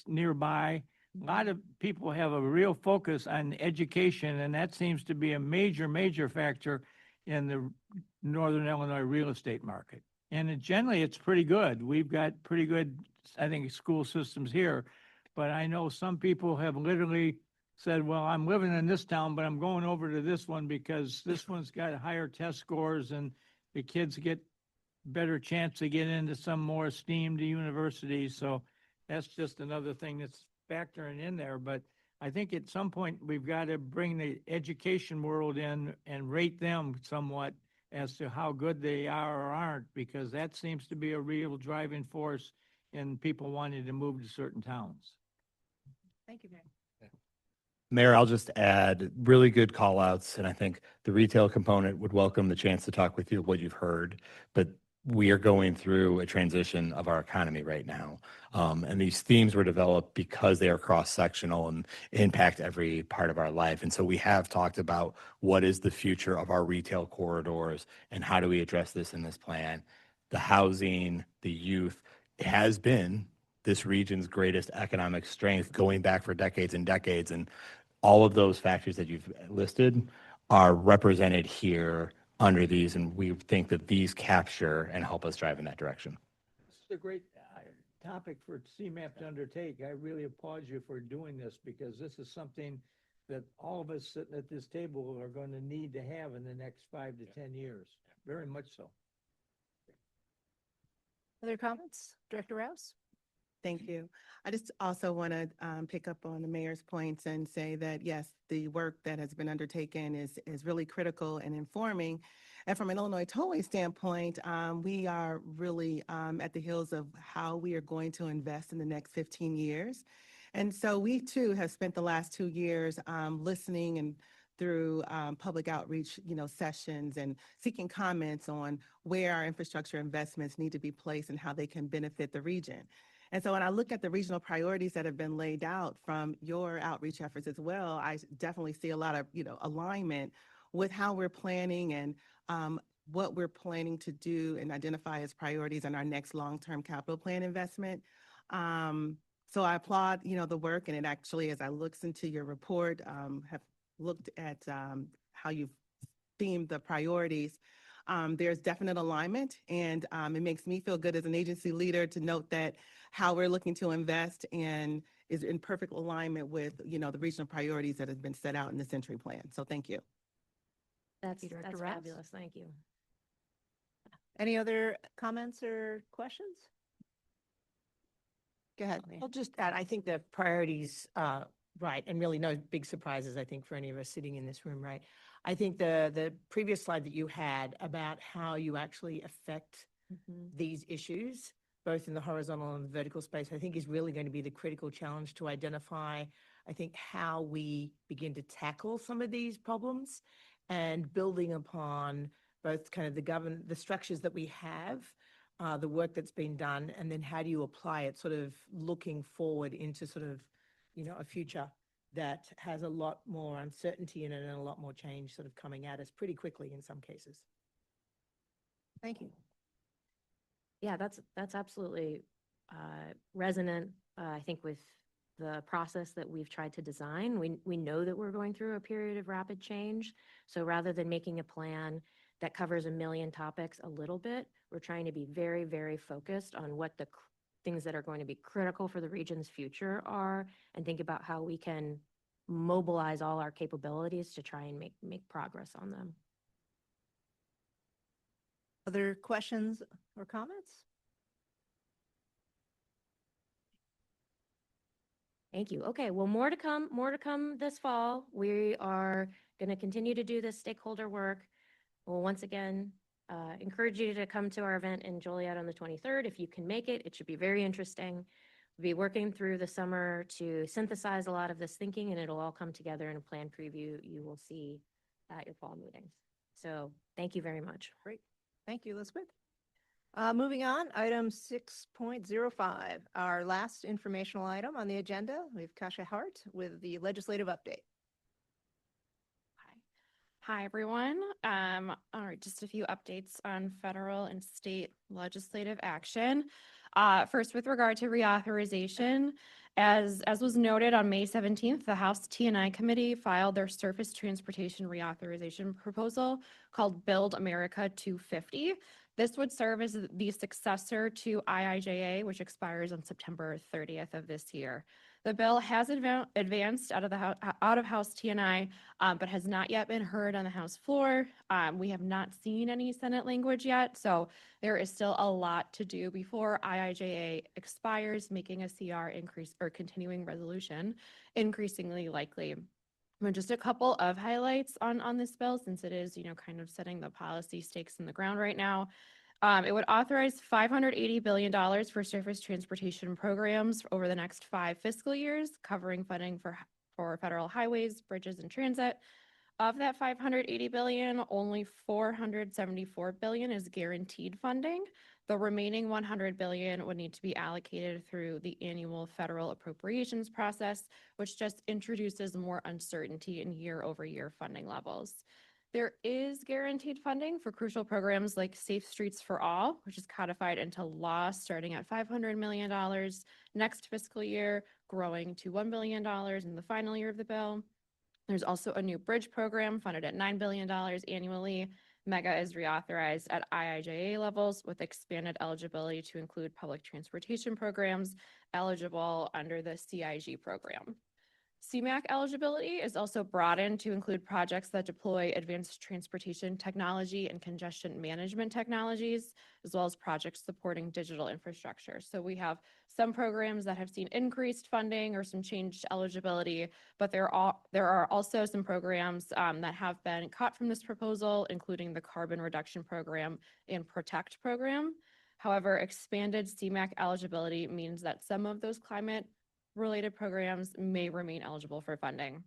nearby? A lot of people have a real focus on education, and that seems to be a major factor in the Northern Illinois real estate market. And generally, it's pretty good. We've got pretty good, I think, school systems here. But I know some people have literally said, well, I'm living in this town, but I'm going over to this one because this one's got higher test scores and the kids get better chance to get into some more esteemed universities. So that's just another thing that's factoring in there. But I think at some point, we've got to bring the education world in and rate them somewhat as to how good they are or aren't, because that seems to be a real driving force in people wanting to move to certain towns. Thank you, Mayor. Mayor, I'll just add really good call outs. And I think the retail component would welcome the chance to talk with you what you've heard. But we are going through a transition of our economy right now. And these themes were developed because they are cross-sectional and impact every part of our life. And so we have talked about what is the future of our retail corridors and how do we address this in this plan. The housing, the youth has been this region's greatest economic strength going back for decades and decades. And all of those factors that you've listed are represented here under these, and we think that these capture and help us drive in that direction. This is a great topic for CMAP to undertake. I really applaud you for doing this because this is something that all of us sitting at this table are going to need to have in the next 5 to 10 years. Very much so. Other comments? Director Rouse? Thank you. I just also want to pick up on the mayor's points and say that, yes, the work that has been undertaken is really critical and informing. And from an Illinois Tollway standpoint, we are really at the heels of how we are going to invest in the next 15 years. And so we too have spent the last 2 years listening and through public outreach, sessions and seeking comments on where our infrastructure investments need to be placed and how they can benefit the region. And so when I look at the regional priorities that have been laid out from your outreach efforts as well, I definitely see a lot of, alignment with how we're planning and what we're planning to do and identify as priorities in our next long-term capital plan investment. So I applaud, the work, and it actually, as I looked into your report, have looked at how you've themed the priorities. There's definite alignment, and it makes me feel good as an agency leader to note that how we're looking to invest and is in perfect alignment with, the regional priorities that have been set out in the Century Plan. So thank you. That's Director Rouse? fabulous. Thank you. Any other comments or questions? Go ahead. I'll just add, I think the priorities, right, and really no big surprises, I think, for any of us sitting in this room, right? I think the previous slide that you had about how you actually affect these issues, both in the horizontal and the vertical space, I think is really going to be the critical challenge to identify, I think, how we begin to tackle some of these problems and building upon both kind of the structures that we have, the work that's been done, and then how do you apply it sort of looking forward into sort of, a future that has a lot more uncertainty in it and a lot more change sort of coming at us pretty quickly in some cases. Thank you. Yeah, that's absolutely resonant, I think, with the process that we've tried to design. We know that we're going through a period of rapid change. So rather than making a plan that covers a million topics a little bit, we're trying to be very, very focused on what the things that are going to be critical for the region's future are, and think about how we can mobilize all our capabilities to try and make progress on them. Other questions or comments? Thank you. Okay, well, more to come this fall. We are going to continue to do this stakeholder work. We'll once again encourage you to come to our event in Joliet on the 23rd. If you can make it, it should be very interesting. We'll be working through the summer to synthesize a lot of this thinking, and it'll all come together in a plan preview you will see at your fall meetings. So thank you very much. Great. Thank you, Elizabeth. Moving on, item 6.05, our last informational item on the agenda. We have Kasha Hart with the legislative update. Hi, everyone. All right, just a few updates on federal and state legislative action. First, with regard to reauthorization, as was noted on May 17th, the House T&I Committee filed their surface transportation reauthorization proposal called Build America 250. This would serve as the successor to IIJA, which expires on September 30th of this year. The bill has advanced out of House T&I, but has not yet been heard on the House floor. We have not seen any Senate language yet, so there is still a lot to do before IIJA expires, making a CR increase or continuing resolution increasingly likely. Just a couple of highlights on this bill, since it is, kind of setting the policy stakes in the ground right now. It would authorize $580 billion for surface transportation programs over the next 5 fiscal years, covering funding for federal highways, bridges, and transit. Of that 580 billion, only 474 billion is guaranteed funding. The remaining 100 billion would need to be allocated through the annual federal appropriations process, which just introduces more uncertainty in year-over-year funding levels. There is guaranteed funding for crucial programs like Safe Streets for All, which is codified into law starting at $500 million next fiscal year, growing to $1 billion in the final year of the bill. There's also a new bridge program funded at $9 billion annually. MEGA is reauthorized at IIJA levels with expanded eligibility to include public transportation programs eligible under the CIG program. CMAQ eligibility is also broadened to include projects that deploy advanced transportation technology and congestion management technologies, as well as projects supporting digital infrastructure. So we have some programs that have seen increased funding or some changed eligibility, but there are also some programs that have been cut from this proposal, including the Carbon Reduction Program and Protect program. However, expanded CMAQ eligibility means that some of those climate-related programs may remain eligible for funding.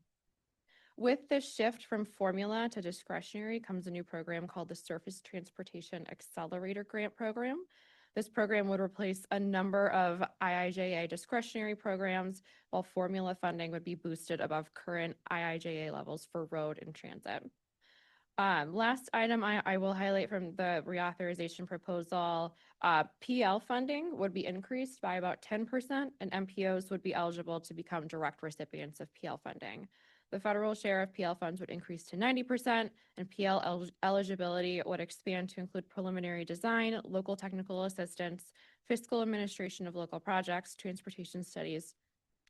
With this shift from formula to discretionary comes a new program called the Surface Transportation Accelerator Grant Program. This program would replace a number of IIJA discretionary programs, while formula funding would be boosted above current IIJA levels for road and transit. Last item I will highlight from the reauthorization proposal, PL funding would be increased by about 10%, and MPOs would be eligible to become direct recipients of PL funding. The federal share of PL funds would increase to 90%, and PL eligibility would expand to include preliminary design, local technical assistance, fiscal administration of local projects, transportation studies,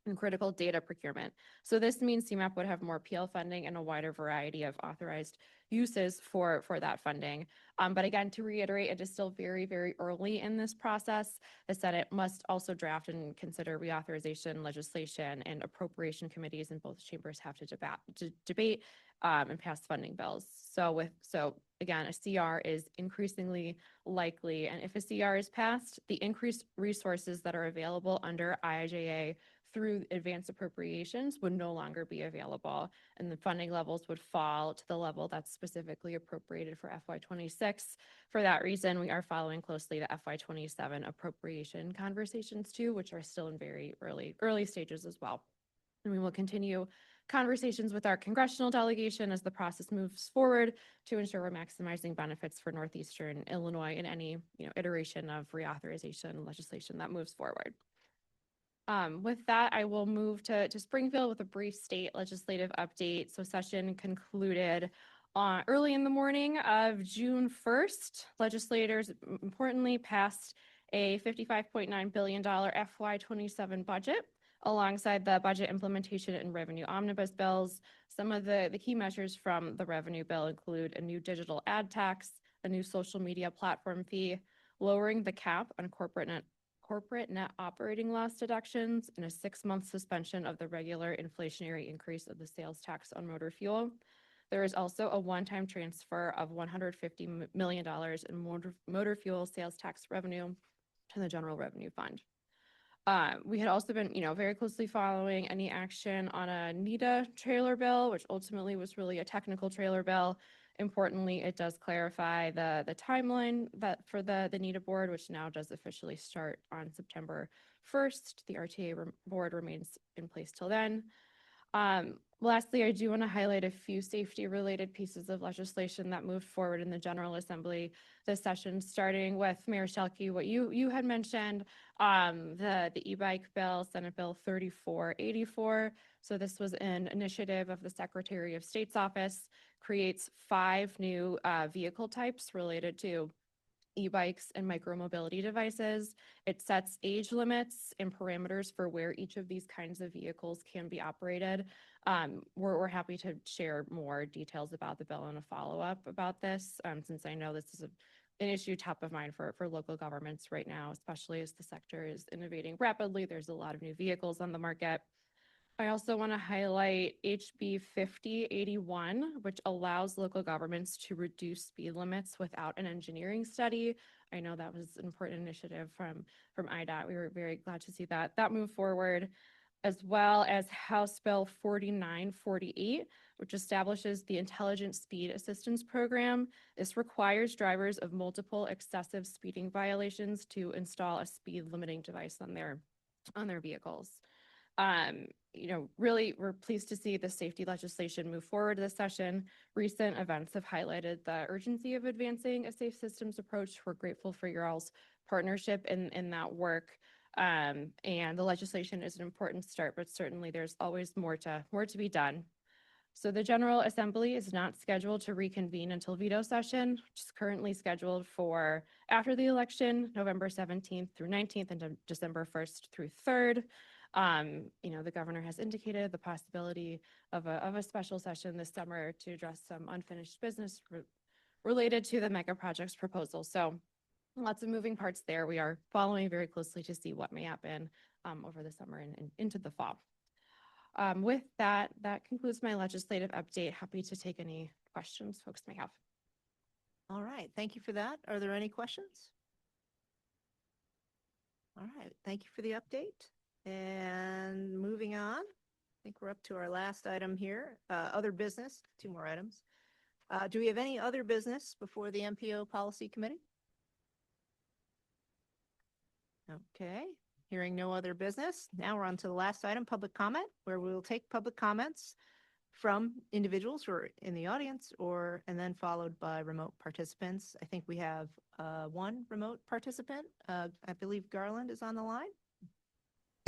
and critical data procurement. So this means CMAP would have more PL funding and a wider variety of authorized uses for that funding. But again, to reiterate, it is still very, very early in this process. The Senate must also draft and consider reauthorization legislation, and appropriation committees in both chambers have to debate and pass funding bills. So again, a CR is increasingly likely, and if a CR is passed, the increased resources that are available under IIJA through advanced appropriations would no longer be available, and the funding levels would fall to the level that's specifically appropriated for FY26. For that reason, we are following closely the FY27 appropriation conversations too, which are still in very early stages as well. And we will continue conversations with our congressional delegation as the process moves forward to ensure we're maximizing benefits for Northeastern Illinois in any iteration of reauthorization legislation that moves forward. With that, I will move to Springfield with a brief state legislative update. So session concluded early in the morning of June 1st. Legislators importantly passed a $55.9 billion FY27 budget alongside the budget implementation and revenue omnibus bills. Some of the key measures from the revenue bill include a new digital ad tax, a new social media platform fee, lowering the cap on corporate net operating loss deductions, and a 6-month suspension of the regular inflationary increase of the sales tax on motor fuel. There is also a one-time transfer of $150 million in motor fuel sales tax revenue to the general revenue fund. We had also been, very closely following any action on a NEDA trailer bill, which ultimately was really a technical trailer bill. Importantly, it does clarify the timeline that for the NEDA board, which now does officially start on September 1st. The RTA board remains in place till then. Lastly, I do want to highlight a few safety-related pieces of legislation that moved forward in the General Assembly this session, starting with Mayor Shelkey, what you had mentioned, the e-bike bill, Senate Bill 3484. So this was an initiative of the Secretary of State's office, creates 5 new vehicle types related to e-bikes and micromobility devices. It sets age limits and parameters for where each of these kinds of vehicles can be operated. We're happy to share more details about the bill and a follow-up about this, since I know this is an issue top of mind for local governments right now, especially as the sector is innovating rapidly. There's a lot of new vehicles on the market. I also want to highlight HB 5081, which allows local governments to reduce speed limits without an engineering study. I know that was an important initiative from IDOT. We were very glad to see that move forward. as well as House Bill 4948, which establishes the Intelligent Speed Assistance Program. This requires drivers of multiple excessive speeding violations to install a speed limiting device on their vehicles. Really, we're pleased to see the safety legislation move forward this session. Recent events have highlighted the urgency of advancing a safe systems approach. We're grateful for your all's partnership in that work. And the legislation is an important start, but certainly there's always more to be done. So the General Assembly is not scheduled to reconvene until veto session, which is currently scheduled for after the election, November 17th through 19th and December 1st through 3rd. The governor has indicated the possibility of a special session this summer to address some unfinished business related to the mega projects proposal. So lots of moving parts there. We are following very closely to see what may happen over the summer and into the fall. With that concludes my legislative update. Happy to take any questions folks may have. All right, thank you for that. Are there any questions? All right, thank you for the update. And moving on, I think we're up to our last item here, other business, 2 more items. Do we have any other business before the MPO Policy Committee? Okay, hearing no other business. Now we're on to the last item, public comment, where we will take public comments from individuals who are in the audience and then followed by remote participants. I think we have 1 remote participant. I believe Garland is on the line.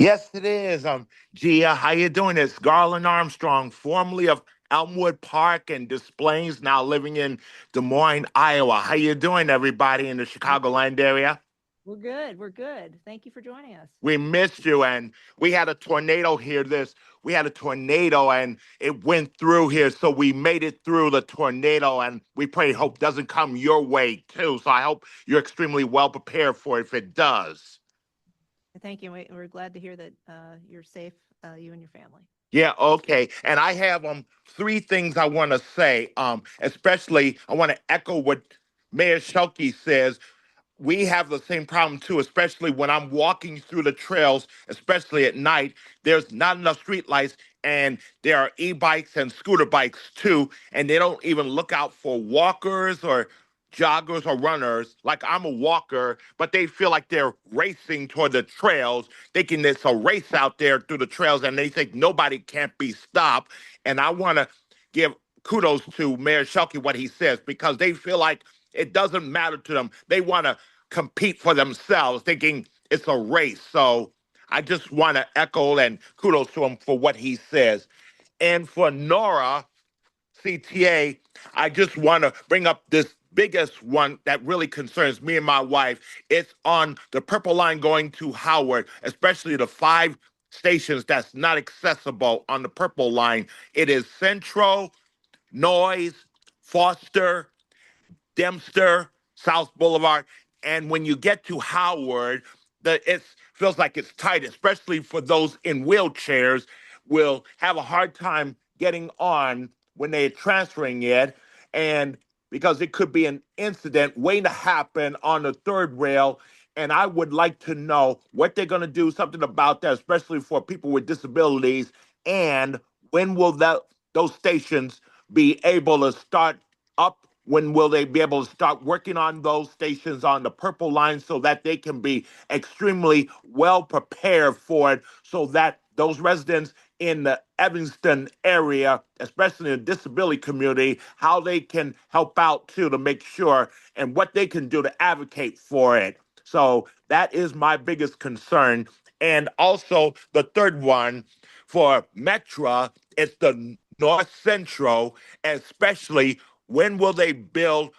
Yes, it is. Gia, how you doing? It's Garland Armstrong, formerly of Elmwood Park and Des Plaines, now living in Des Moines, Iowa. How you doing, everybody in the Chicagoland area? We're good. We're good. Thank you for joining us. We missed you, and we had a tornado here. We had a tornado, and it went through here, so we made it through the tornado, and we pray hope doesn't come your way too. So I hope you're extremely well prepared for it if it does. Thank you. We're glad to hear that you're safe, you and your family. Yeah, okay. And I have 3 things I want to say. Especially, I want to echo what Mayor Schuelke says. We have the same problem too, especially when I'm walking through the trails, especially at night. There's not enough streetlights, and there are e-bikes and scooter bikes too, and they don't even look out for walkers or joggers or runners. Like, I'm a walker, but they feel like they're racing toward the trails, thinking it's a race out there through the trails, and they think nobody can't be stopped. And I want to give kudos to Mayor Schuelke, what he says, because they feel like it doesn't matter to them. They want to compete for themselves, thinking it's a race. So I just want to echo and kudos to him for what he says. And for Nora, CTA, I just want to bring up this biggest one that really concerns me and my wife. It's on the Purple Line going to Howard, especially the 5 stations that's not accessible on the Purple Line. It is Central, Noyes, Foster, Dempster, South Boulevard. And when you get to Howard, it feels like it's tight, especially for those in wheelchairs, will have a hard time getting on when they're transferring it. And because it could be an incident waiting to happen on the 3rd rail. And I would like to know what they're going to do, something about that, especially for people with disabilities. And when will those stations be able to start up? When will they be able to start working on those stations on the Purple Line so that they can be extremely well prepared for it, so that those residents in the Evanston area, especially in the disability community, how they can help out too to make sure and what they can do to advocate for it. So that is my biggest concern. And also the 3rd one for Metra, it's the North Central, especially when will they build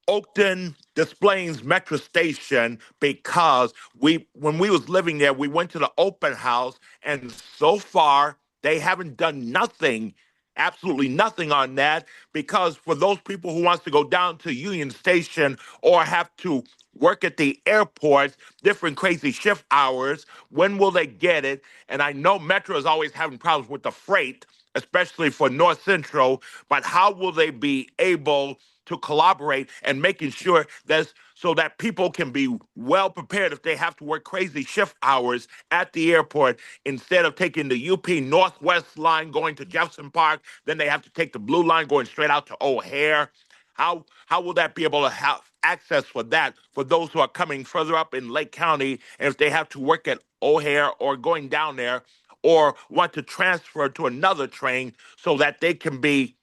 Oakton Des Plaines Metro Station? Because when we was living there, we went to the open house, and so far they haven't done nothing, absolutely nothing on that. Because for those people who wants to go down to Union Station or have to work at the airports, different crazy shift hours, when will they get it? And I know Metro is always having problems with the freight, especially for North Central, but how will they be able to collaborate and making sure that's so that people can be well prepared if they have to work crazy shift hours at the airport instead of taking the UP Northwest line going to Jefferson Park, then they have to take the blue line going straight out to O'Hare. How will that be able to have access for that for those who are coming further up in Lake County and if they have to work at O'Hare or going down there or want to transfer to another train so that they can be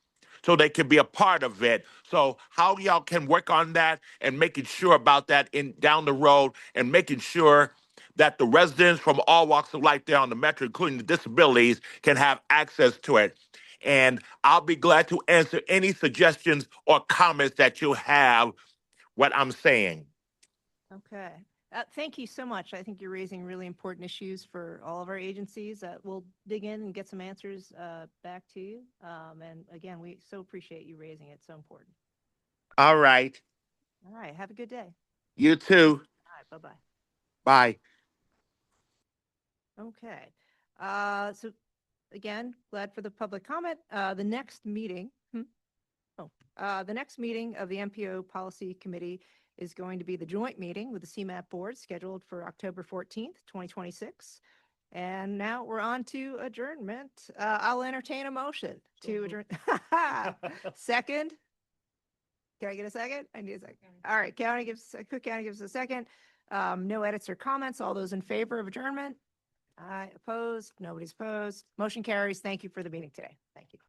a part of it. So how y'all can work on that and making sure about that in down the road and making sure that the residents from all walks of life there on the metro, including the disabilities, can have access to it. And I'll be glad to answer any suggestions or comments that you have what I'm saying. Okay. Thank you so much. I think you're raising really important issues for all of our agencies. We'll dig in and get some answers back to you. And again, we so appreciate you raising it. So important. All right. All right. Have a good day. You too. All right. Bye-bye. Bye. Okay. So again, glad for the public comment. The next meeting, the next meeting of the MPO Policy Committee is going to be the joint meeting with the CMAP board scheduled for October 14th, 2026. And now we're on to adjournment. I'll entertain a motion to adjourn. Second? Can I get a second? I need a second. All right, Cook County gives a second. No edits or comments. All those in favor of adjournment? Aye, opposed? Nobody's opposed. Motion carries. Thank you for the meeting today. Thank you.